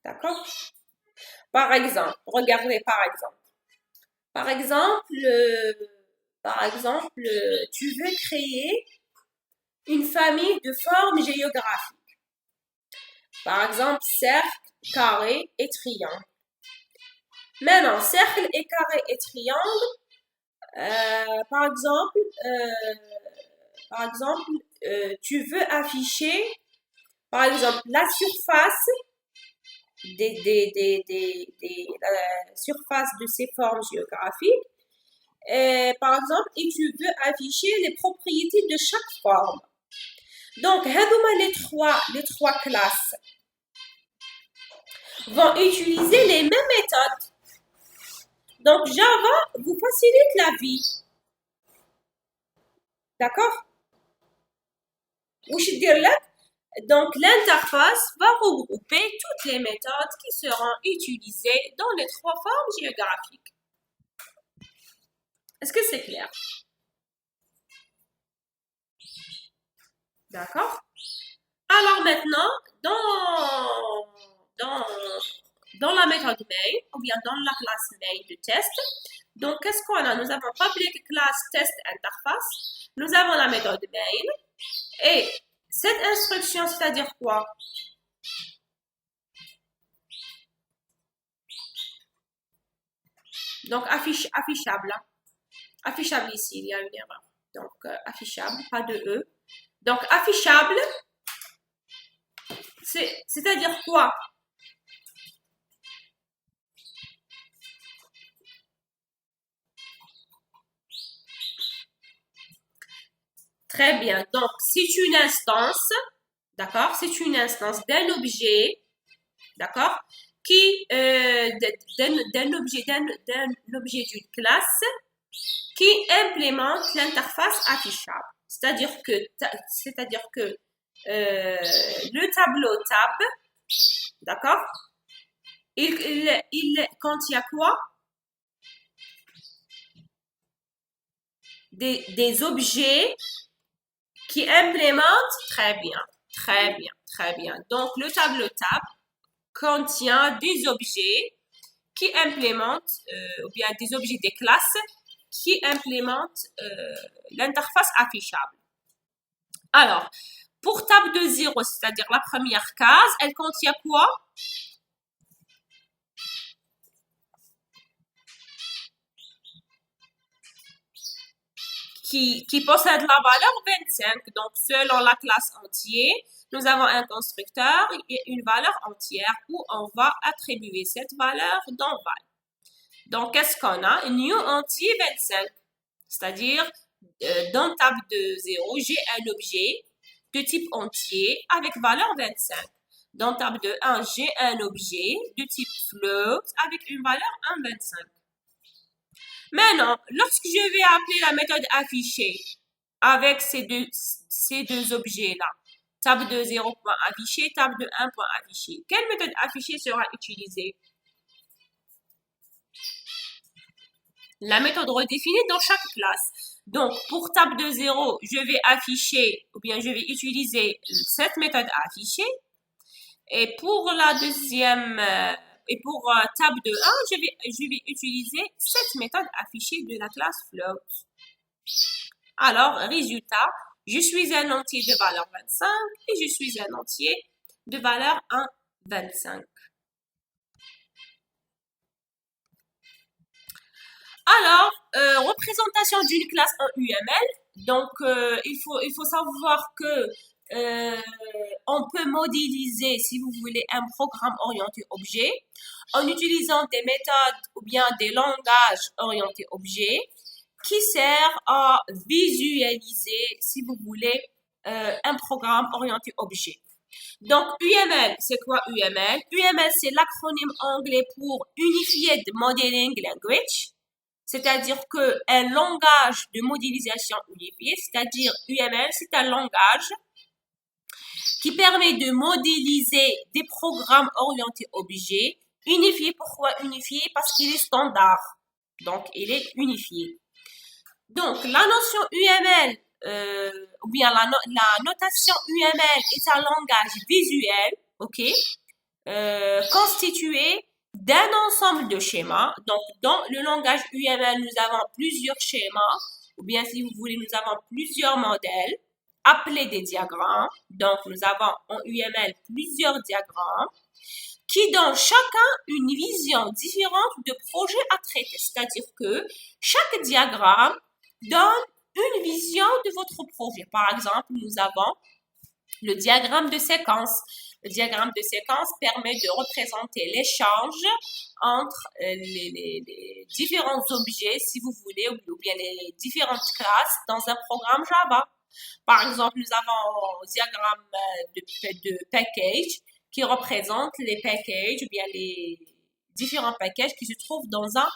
D'accord? Par exemple, regardez par exemple. Par exemple, tu veux créer une famille de formes géographiques. Par exemple, cercle, carré et triangle. Maintenant, cercle et carré et triangle, par exemple, tu veux afficher, par exemple, la surface la surface de ces formes géographiques. Par exemple, et tu veux afficher les propriétés de chaque forme. Donc, les trois classes vont utiliser les mêmes méthodes. Donc, Java vous facilite la vie. D'accord? Donc, l'interface va regrouper toutes les méthodes qui seront utilisées dans les trois formes géographiques. Est-ce que c'est clair? D'accord? Alors maintenant, dans la méthode main, ou bien dans la classe main de test, donc qu'est-ce qu'on a? Nous avons public class test interface, nous avons la méthode main, et cette instruction, c'est-à-dire quoi? Donc, affichable. Affichable ici, il y a une erreur. Donc, affichable, pas de E. Donc, affichable, c'est-à-dire quoi? Très bien. Donc, c'est une instance, d'accord? C'est une instance d'un objet, d'accord? D'un objet d'une classe qui implémente l'interface affichable. C'est-à-dire que le tableau tab, d'accord? Il contient quoi? Des objets qui implémentent très bien. Donc, le tableau tab contient des objets qui implémentent, ou bien des objets des classes qui implémentent l'interface affichable. Alors, pour tab de 0, c'est-à-dire la première case, elle contient quoi? Qui possède la valeur 25. Donc, selon la classe entière, nous avons un constructeur et une valeur entière où on va attribuer cette valeur dans val. Donc, qu'est-ce qu'on a? New entier 25. C'est-à-dire, dans table de 0, j'ai un objet de type entier avec valeur 25. Dans table de 1, j'ai un objet de type float avec une valeur 1,25. Maintenant, lorsque je vais appeler la méthode affichée, avec ces deux objets-là. Table de 0 point affiché, table de 1 point affiché. Quelle méthode affichée sera utilisée? La méthode redéfinie dans chaque classe. Donc, pour table de 0, je vais afficher, ou bien je vais utiliser cette méthode affichée. Et pour la deuxième, et pour table de 1, je vais utiliser cette méthode affichée de la classe float. Alors, résultat, je suis un entier de valeur 25 et je suis un entier de valeur 1,25. Alors, représentation d'une classe en UML. Donc, il faut savoir que on peut modéliser, si vous voulez, un programme orienté objet en utilisant des méthodes ou bien des langages orientés objet qui servent à visualiser, si vous voulez, un programme orienté objet. Donc, UML, c'est quoi UML? UML, c'est l'acronyme anglais pour Unified Modeling Language. C'est-à-dire que un langage de modélisation unifié, c'est-à-dire UML, c'est un langage qui permet de modéliser des programmes orientés objets. Unifié, pourquoi unifié? Parce qu'il est standard. Donc, il est unifié. Donc, la notion UML, ou bien la notation UML est un langage visuel, ok, constitué d'un ensemble de schémas. Donc, dans le langage UML, nous avons plusieurs schémas, ou bien si vous voulez, nous avons plusieurs modèles appelés des diagrammes. Donc, nous avons en UML plusieurs diagrammes qui donnent chacun une vision différente de projet à traiter. C'est-à-dire que chaque diagramme donne une vision de votre projet. Par exemple, nous avons le diagramme de séquence. Le diagramme de séquence permet de représenter l'échange entre les différents objets, si vous voulez, ou bien les différentes classes dans un programme Java. Par exemple, nous avons un diagramme de package qui représente les packages ou bien les différents packages qui se trouvent dans un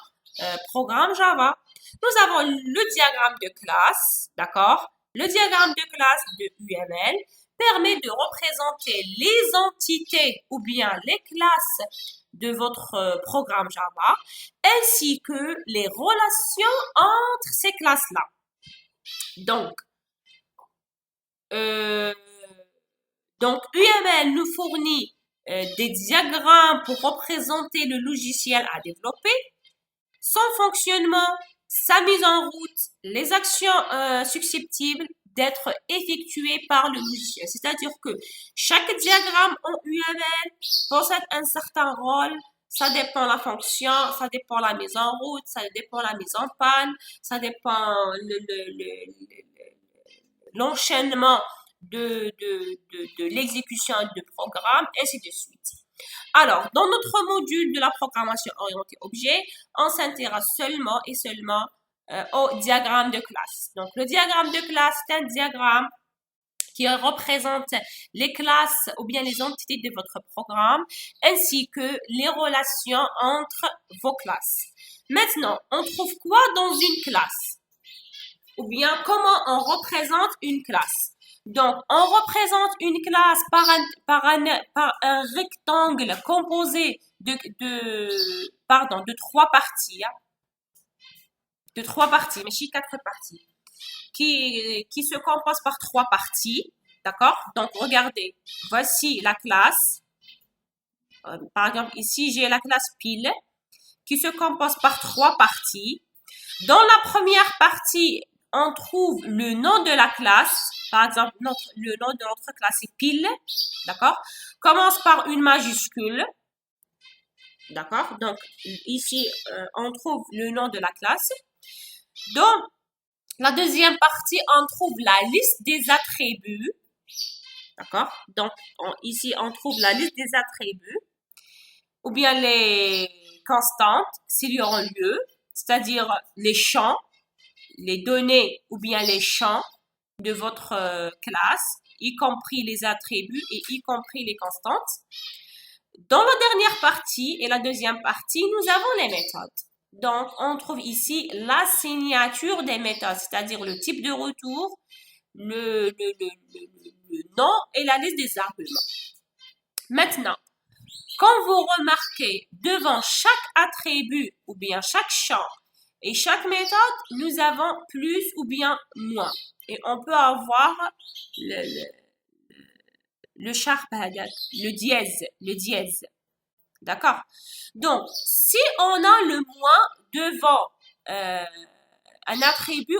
programme Java. Nous avons le diagramme de classe, d'accord? Le diagramme de classe de UML permet de représenter les entités ou bien les classes de votre programme Java, ainsi que les relations entre ces classes-là. Donc, UML nous fournit des diagrammes pour représenter le logiciel à développer, son fonctionnement, sa mise en route, les actions susceptibles d'être effectuées par le logiciel. C'est-à-dire que chaque diagramme en UML possède un certain rôle. Ça dépend la fonction, ça dépend la mise en route, ça dépend la mise en panne, ça dépend l'enchaînement de l'exécution du programme, ainsi de suite. Alors, dans notre module de la programmation orientée objet, on s'intéresse seulement et seulement au diagramme de classe. Donc, le diagramme de classe, c'est un diagramme qui représente les classes ou bien les entités de votre programme, ainsi que les relations entre vos classes. Maintenant, on trouve quoi dans une classe? Ou bien, comment on représente une classe? Donc, on représente une classe par un rectangle composé de trois parties. Hein, de trois parties, mais chez quatre parties. Qui se compose par trois parties. D'accord? Donc, regardez. Voici la classe. Par exemple, ici, j'ai la classe pile qui se compose par trois parties. Dans la première partie, on trouve le nom de la classe. Par exemple, le nom de notre classe est pile. D'accord? Commence par une majuscule. D'accord? Donc, ici, on trouve le nom de la classe. Dans la deuxième partie, on trouve la liste des attributs. D'accord? Donc, ici, on trouve la liste des attributs. Ou bien les constantes, s'il y aura lieu. C'est-à-dire les champs, les données ou bien les champs de votre classe, y compris les attributs et y compris les constantes. Dans la dernière partie et la deuxième partie, nous avons les méthodes. Donc, on trouve ici la signature des méthodes, c'est-à-dire le type de retour, le nom et la liste des arguments. Maintenant, quand vous remarquez devant chaque attribut ou bien chaque champ et chaque méthode, nous avons plus ou bien moins. Et on peut avoir le sharp, le dièse. D'accord? Donc, si on a le moins devant un attribut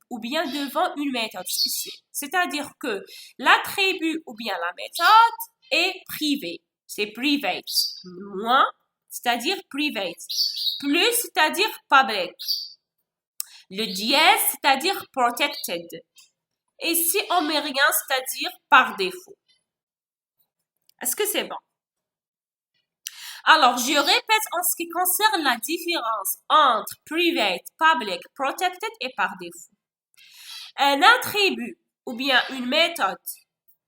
ou bien devant une méthode, c'est-à-dire que l'attribut ou bien la méthode est privé, c'est private. Moins, c'est-à-dire private. Plus, c'est-à-dire public. Le dièse, c'est-à-dire protected. Et si on met rien, c'est-à-dire par défaut. Est-ce que c'est bon? Alors, je répète en ce qui concerne la différence entre private, public, protected et par défaut. Un attribut ou bien une méthode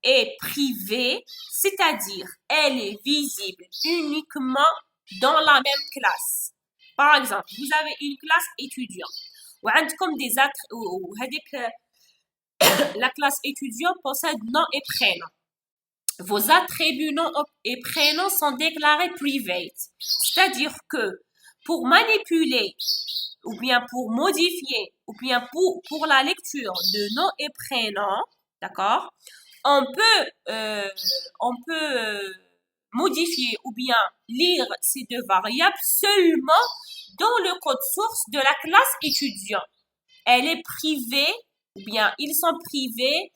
est privée, c'est-à-dire elle est visible uniquement dans la même classe. Par exemple, vous avez une classe étudiant. وعندكم des la classe étudiant possède nom et prénom. Vos attributs nom et prénom sont déclarés private. C'est-à-dire que pour manipuler ou bien pour modifier ou bien pour la lecture de nom et prénom, d'accord, on peut modifier ou bien lire ces deux variables seulement dans le code source de la classe étudiant. Elle est privée ou bien ils sont privés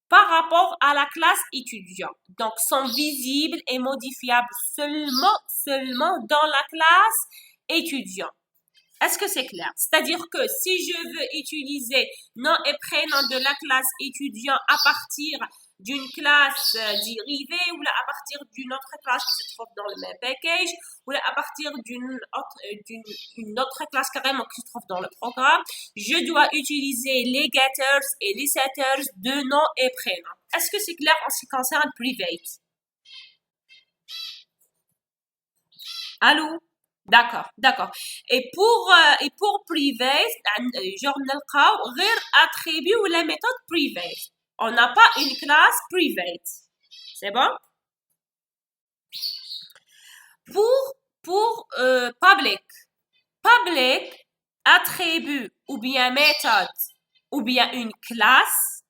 par rapport à la classe étudiant. Donc, sont visibles et modifiables seulement dans la classe étudiant. Est-ce que c'est clair? C'est-à-dire que si je veux utiliser nom et prénom de la classe étudiant à partir d'une classe dérivée ou là à partir d'une autre classe qui se trouve dans le même package ou là à partir d'une autre classe carrément qui se trouve dans le programme, je dois utiliser les getters et les setters de nom et prénom. Est-ce que c'est clair en ce qui concerne private? Allô? D'accord. Et pour private, genre نلقاو غير attribut ou la méthode private. On n'a pas une classe private. C'est bon? Pour public. Public, attribut ou bien méthode ou bien une classe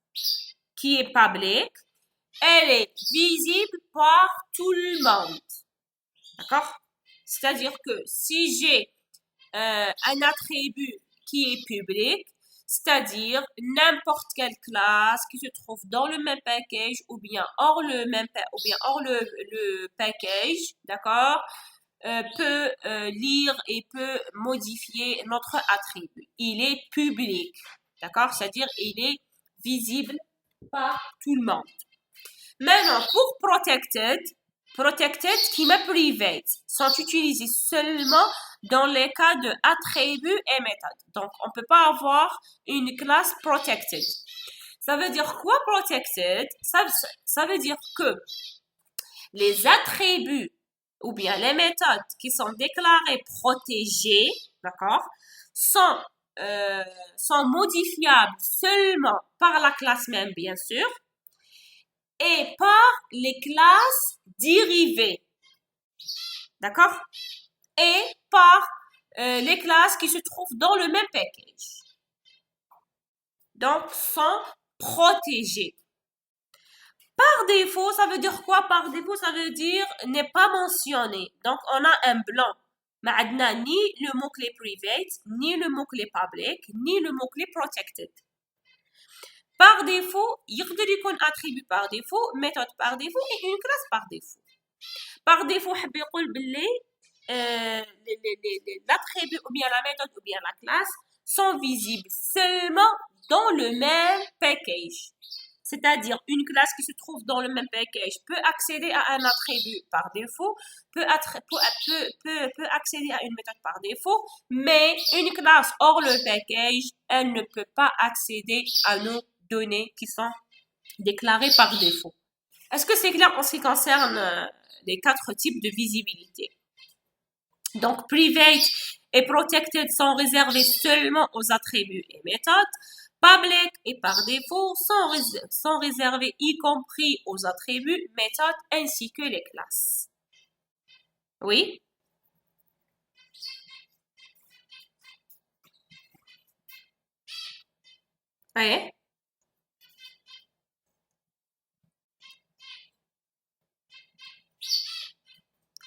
qui est public, elle est visible par tout le monde. D'accord? C'est-à-dire que si j'ai un attribut qui est public, c'est-à-dire n'importe quelle classe qui se trouve dans le même package ou bien hors le package, d'accord, peut lire et peut modifier notre attribut. Il est public, d'accord, c'est-à-dire il est visible par tout le monde. Maintenant, pour protected qui est private sont utilisés seulement dans les cas de attributs et méthodes. Donc, on ne peut pas avoir une classe protected. Ça veut dire quoi protected? Ça veut dire que les attributs ou bien les méthodes qui sont déclarées protégées, d'accord, sont modifiables seulement par la classe même, bien sûr, et par les classes dérivées. D'accord? Et par les classes qui se trouvent dans le même package. Donc, sont protégées. Par défaut, ça veut dire quoi? Par défaut, ça veut dire n'est pas mentionné. Donc, on a un blanc. ما عندنا ni le mot-clé private, ni le mot-clé public, ni le mot-clé protected. Par défaut, يقدر يكون attribut par défaut, méthode par défaut et une classe par défaut. Par défaut, حب يقول باللي l'attribut ou bien la méthode ou bien la classe sont visibles seulement dans le même package. C'est-à-dire, une classe qui se trouve dans le même package peut accéder à un attribut par défaut, peut accéder à une méthode par défaut, mais une classe hors le package, elle ne peut pas accéder à nos données qui sont déclarées par défaut. Est-ce que c'est clair en ce qui concerne les 4 types de visibilité? Donc, private et protected sont réservés seulement aux attributs et méthodes. Public et par défaut sont réservés y compris aux attributs, méthodes ainsi que les classes. Oui? Oui?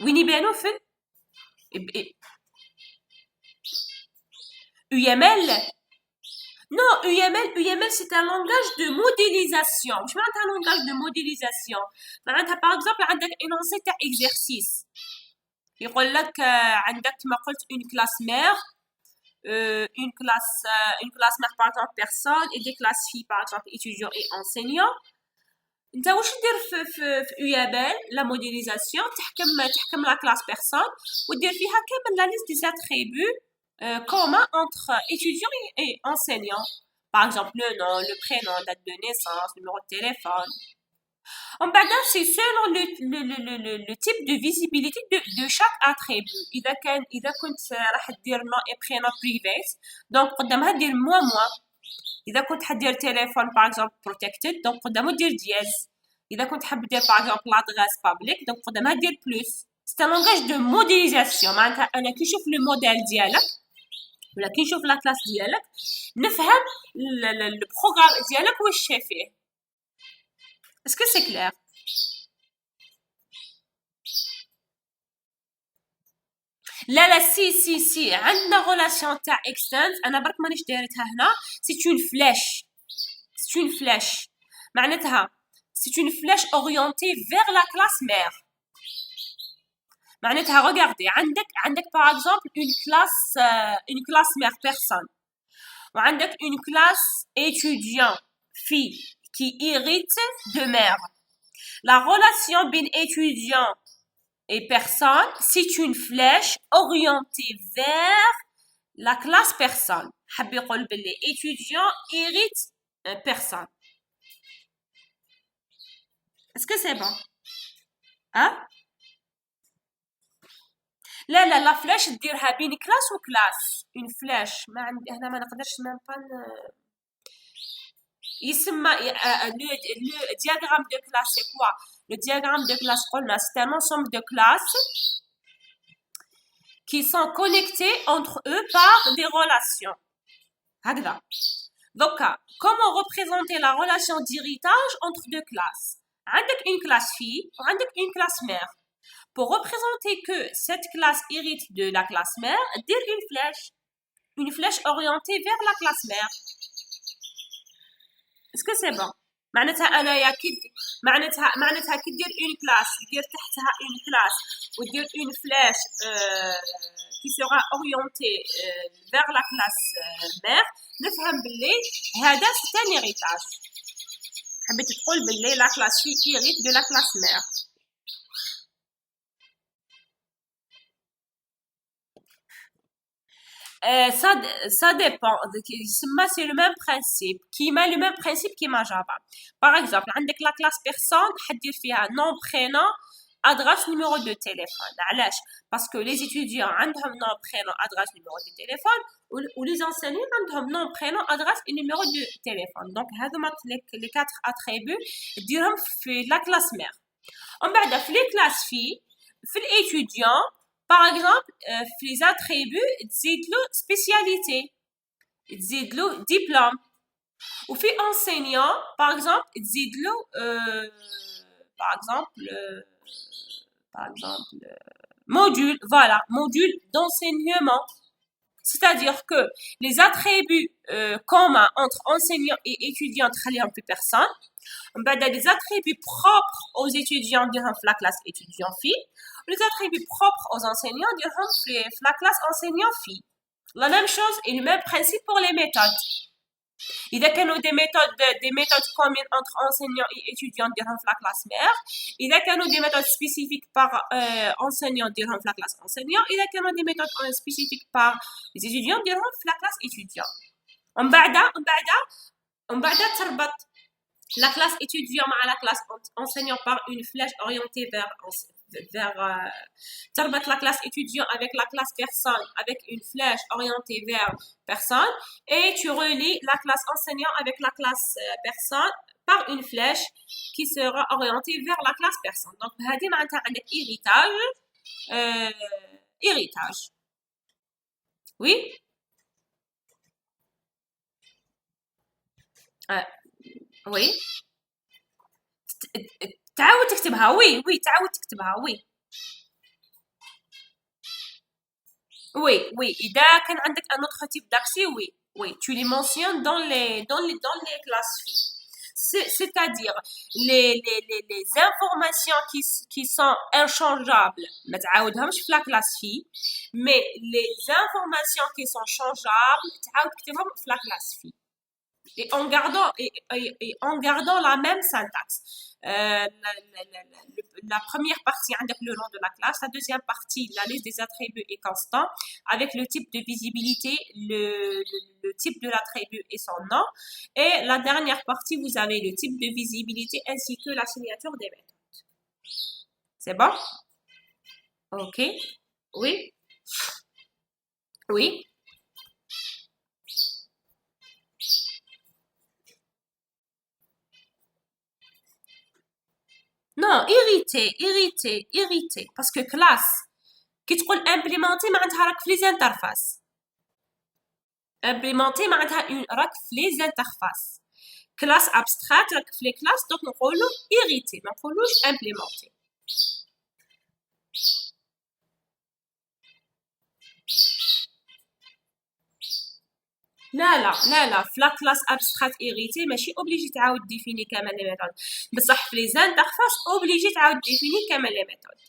وين يبانوا في UML. Non, UML c'est un langage de modélisation. مش معناتها un langage de modélisation. معناتها par exemple عندك énoncé تاع exercice. يقول لك عندك كما قلت une classe mère, une classe mère par exemple personne et des classes filles par exemple étudiants et enseignants. انت واش دير في UML la modélisation تحكم la classe personne ودير فيها كامل la liste des attributs communs entre étudiants et enseignants. Par exemple, le nom, le prénom, date de naissance, numéro de téléphone. En bas, c'est selon le type de visibilité de chaque attribut. إذا كنت راح تدير nom et prénom private, donc قدامها دير moi. إذا كنت حدير téléphone par exemple protected, donc قدامه دير dièse. إذا كنت حاب دير par exemple l'adresse public, donc قدامها دير plus. C'est un langage de modélisation. معناتها أنا كي نشوف le modèle ديالك ولا كي نشوف لا كلاس ديالك نفهم البروغرام ديالك واش شاف فيه. اسكو سي كلير؟ لا سي عندنا غولاسيون تاع اكستنس. انا برك مانيش دايرتها هنا. سي اون فلاش معناتها سي اون فلاش اورينتي فيغ لا كلاس مير. معناتها regardez عندك par exemple une classe mère personne وعندك une classe étudiant fille qui hérite de mère. La relation bin étudiant et personne, c'est une flèche orientée vers la classe personne. حب يقول باللي étudiant hérite personne. Est-ce que c'est bon? Hein? لا فلاش ديرها بين كلاس وكلاس. اون فلاش ما عندي هنا ما نقدرش ميم با يسمى le diagramme de classe. C'est quoi le diagramme de classe? قلنا c'est un ensemble de classes qui sont connectées entre eux par des relations. هكذا. Donc comment représenter la relation d'héritage entre deux classes? عندك une classe fille وعندك une classe mère. Pour représenter que cette classe hérite de la classe mère, dire une flèche orientée vers la classe mère. Est-ce que c'est bon? معناتها أنا معناتها كي دير une classe دير تحتها une classe ودير une flèche qui sera orientée vers la classe mère نفهم باللي هذا c'est un héritage. حبيت تقول باللي la classe fille hérite de la classe mère. Ça dépend. C'est le même principe. Qui met le même principe qui m'a Java. Par exemple, عندك la classe personne حدير فيها nom, prénom, adresse, numéro de téléphone. علاش؟ Parce que les étudiants عندهم nom, prénom, adresse, numéro de téléphone ou les enseignants عندهم nom, prénom, adresse et numéro de téléphone. Donc هذوما les quatre attributs ديرهم في la classe mère. ومن بعد في les classes filles في l'étudiant par exemple في les attributs تزيد له spécialité تزيد له diplôme وفي enseignant par exemple تزيد له par exemple module, voilà, module d'enseignement. C'est-à-dire que les attributs communs entre enseignants et étudiants تخليهم في personne. بعد les attributs propres aux étudiants ديرهم في la classe étudiant fille. Les attributs propres aux enseignants ديرهم في la classe enseignant fille. La même chose et le même principe pour les méthodes. إذا كانوا des méthodes communes entre enseignants et étudiants ديرهم في la classe mère. إذا كانوا des méthodes spécifiques par enseignants ديرهم في la classe enseignant. إذا كانوا des méthodes spécifiques par les étudiants ديرهم في la classe étudiant. ومن بعد تربط la classe étudiant مع la classe enseignant par une flèche orientée vers تربط la classe étudiant avec la classe personne avec une flèche orientée vers personne et tu relis la classe enseignant avec la classe personne par une flèche qui sera orientée vers la classe personne. Donc هذه معناتها عندك héritage. Oui. Oui. تعاود تكتبها. Oui تعاود تكتبها. Oui إذا كان عندك un autre type d'accès oui tu les mentionnes dans les classes filles. C'est-à-dire les informations qui sont inchangeables ما تعاودهمش في la classe fille, mais les informations qui sont changeables تعاود تكتبهم في la classe fille. Et en gardant la même syntaxe. La première partie avec le nom de la classe, la deuxième partie, la liste des attributs est constant, avec le type de visibilité, le type de l'attribut et son nom. Et la dernière partie, vous avez le type de visibilité ainsi que la signature des méthodes. C'est bon? Ok. Oui. Non, irrité. Parce que classe, qui te dit implémenter, معناتها راك في les interfaces. Implémenter, معناتها راك في les interfaces. Classe abstraite, راك في les classes, donc نقولوا irrité, ما نقولوش implémenter. لا في la classe abstraite irrité ماشي obligé تعاود définir كامل les méthodes. بصح في les interfaces obligé تعاود définir كامل les méthodes.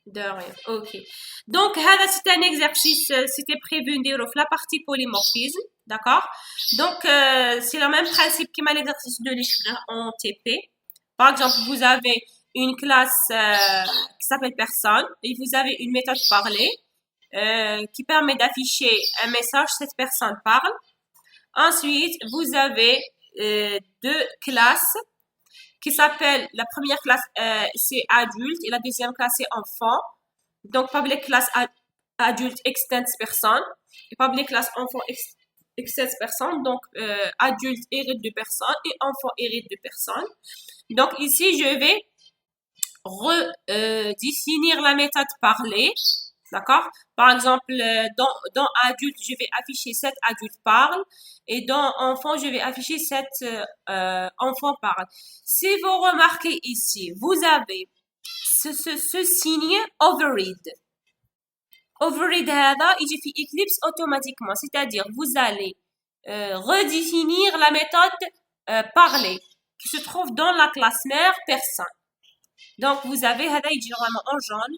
De rien, ok. Donc, c'était un exercice, c'était prévu de la partie polymorphisme, d'accord? Donc, c'est le même principe que l'exercice de l'échelle en TP. Par exemple, vous avez une classe qui s'appelle personne et vous avez une méthode parlée qui permet d'afficher un message, cette personne parle. Ensuite, vous avez deux classes qui s'appelle, la première classe c'est adulte et la deuxième classe c'est enfant. Donc public class adulte extends personne et public class enfant extends personne. Donc adulte hérite de personne et enfant hérite de personne. Donc ici je vais redéfinir la méthode parlée. D'accord? Par exemple, dans adulte, je vais afficher 7 adultes parlent et dans enfant, je vais afficher 7 enfants parlent. Si vous remarquez ici, vous avez ce signe override. Override, il fait Eclipse automatiquement, c'est-à-dire vous allez redéfinir la méthode parler qui se trouve dans la classe mère personne. Donc vous avez il dit vraiment en jaune.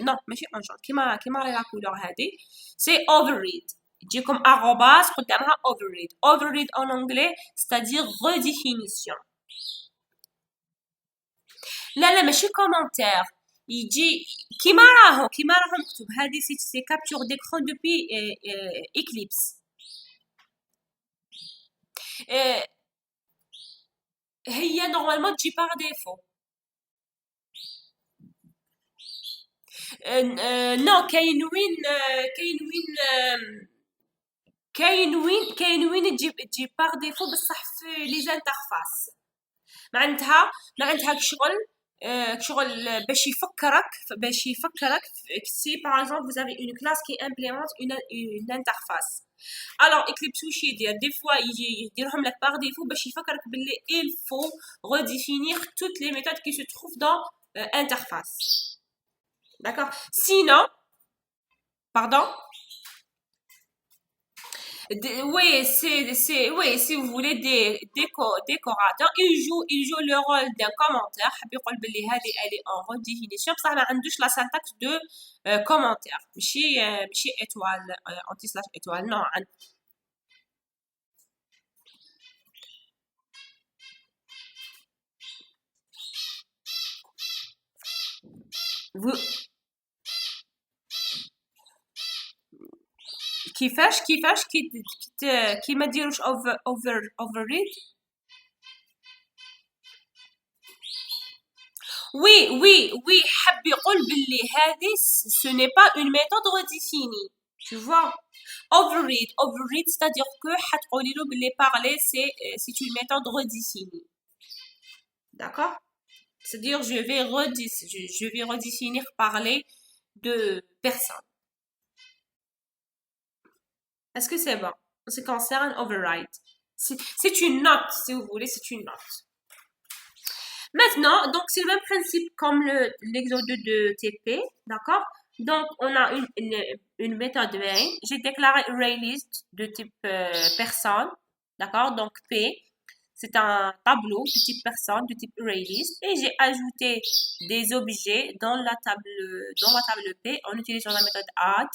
Non, ماشي en jaune. كيما راهي لا couleur هذه. C'est override. يجي comme arrobas قدامها override. Override en anglais, c'est-à-dire redéfinition. لا ماشي commentaire. يجي كيما راهو مكتوب. هذه c'est capture d'écran depuis Eclipse. هي normalement تجي par défaut. non كاين وين تجي بار ديفو بصح في لي انترفاس معناتها شغل باش يفكرك سي باغ اكزومبل vous avez une classe qui implémente une interface. Alors Eclipse واش يدير دي فوا يديرهم لك بار ديفو باش يفكرك باللي il faut redéfinir toutes les méthodes qui se trouvent dans interface. D'accord? Sinon, pardon? Oui, si vous voulez des décorateurs, ils jouent le rôle d'un commentaire. Elle est en redéfinition. Ça n'a la syntaxe de commentaire. ماشي étoile, anti-slash étoile, non. كيفاش كي ما ديروش override oui, حب يقول باللي هذه ce n'est pas une méthode redéfinie. Tu vois? Overread, c'est-à-dire que حتقولي له باللي parler c'est une méthode redéfinie. D'accord? C'est-à-dire je vais redéfinir parler de personne. Est-ce que c'est bon? En ce qui concerne override. C'est une note, si vous voulez, c'est une note. Maintenant, donc c'est le même principe comme l'exode de TP, d'accord? Donc on a une méthode main. J'ai déclaré ArrayList de type personne, d'accord? Donc P, c'est un tableau de type personne, de type ArrayList, et j'ai ajouté des objets dans la table P en utilisant la méthode add.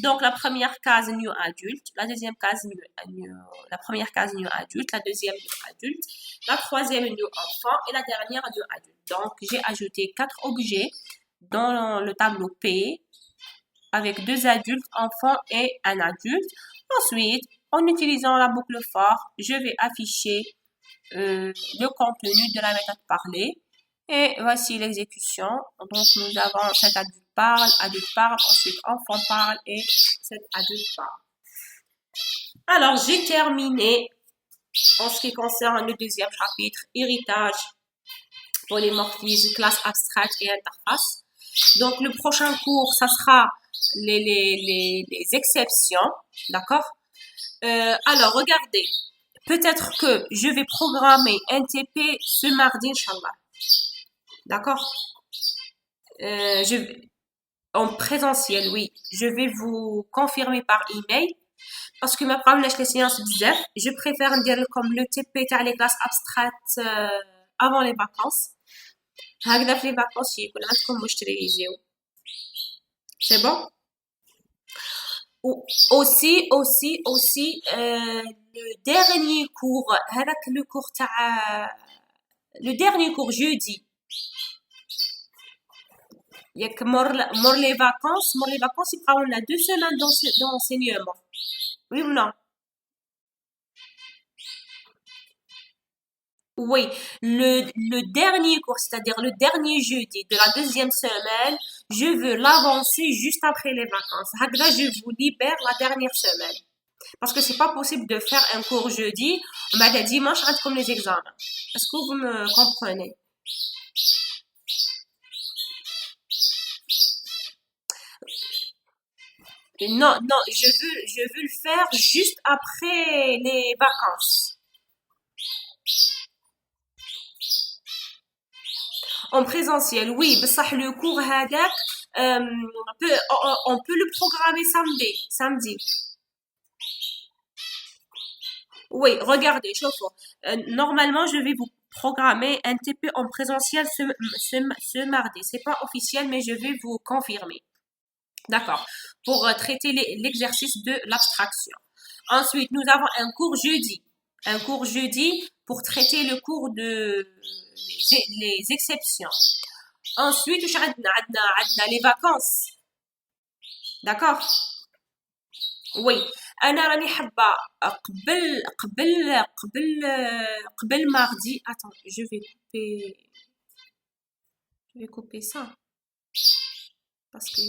Donc la première case new adulte, la deuxième case la première case new adulte, la deuxième new adulte, la troisième new enfant et la dernière new adulte. Donc j'ai ajouté 4 objets dans le tableau P avec 2 adultes, enfants et un adulte. Ensuite, en utilisant la boucle for, je vais afficher le contenu de la méthode parler. Et voici l'exécution. Donc nous avons cet adulte parle, ensuite enfant parle et cet adulte parle. Alors j'ai terminé en ce qui concerne le deuxième chapitre, héritage, polymorphisme, classe abstraite et interface. Donc le prochain cours, ça sera les exceptions, d'accord? Alors regardez, peut-être que je vais programmer un TP ce mardi, Inch'Allah. D'accord? En présentiel, oui. Je vais vous confirmer par email. Parce que ma problème les séances bzaf, je préfère dire comme le TP تاع les classes abstraites avant les vacances. هكذا في les vacances يكون عندكم واش تريفيزيو. C'est bon? Aussi, le dernier cours, le dernier cours jeudi. Il y a que mort les vacances, on a 2 semaines d'enseignement. Oui ou non? Oui, le dernier cours, c'est-à-dire le dernier jeudi de la deuxième semaine, je veux l'avancer juste après les vacances. Là, je vous libère la dernière semaine. Parce que c'est pas possible de faire un cours jeudi, mais le dimanche, comme les examens. Est-ce que vous me comprenez? Non, je veux le faire juste après les vacances. En présentiel, oui, le cours hadak, on peut le programmer samedi. Oui, regardez, normalement, je vais vous programmer un TP en présentiel ce mardi. C'est pas officiel, mais je vais vous confirmer. D'accord. Pour traiter l'exercice de l'abstraction. Ensuite, nous avons un cours jeudi. Un cours jeudi pour traiter le cours de les exceptions. Ensuite, les vacances. D'accord? Oui. أنا راني حابة قبل mardi. Attends, je vais couper ça. Parce que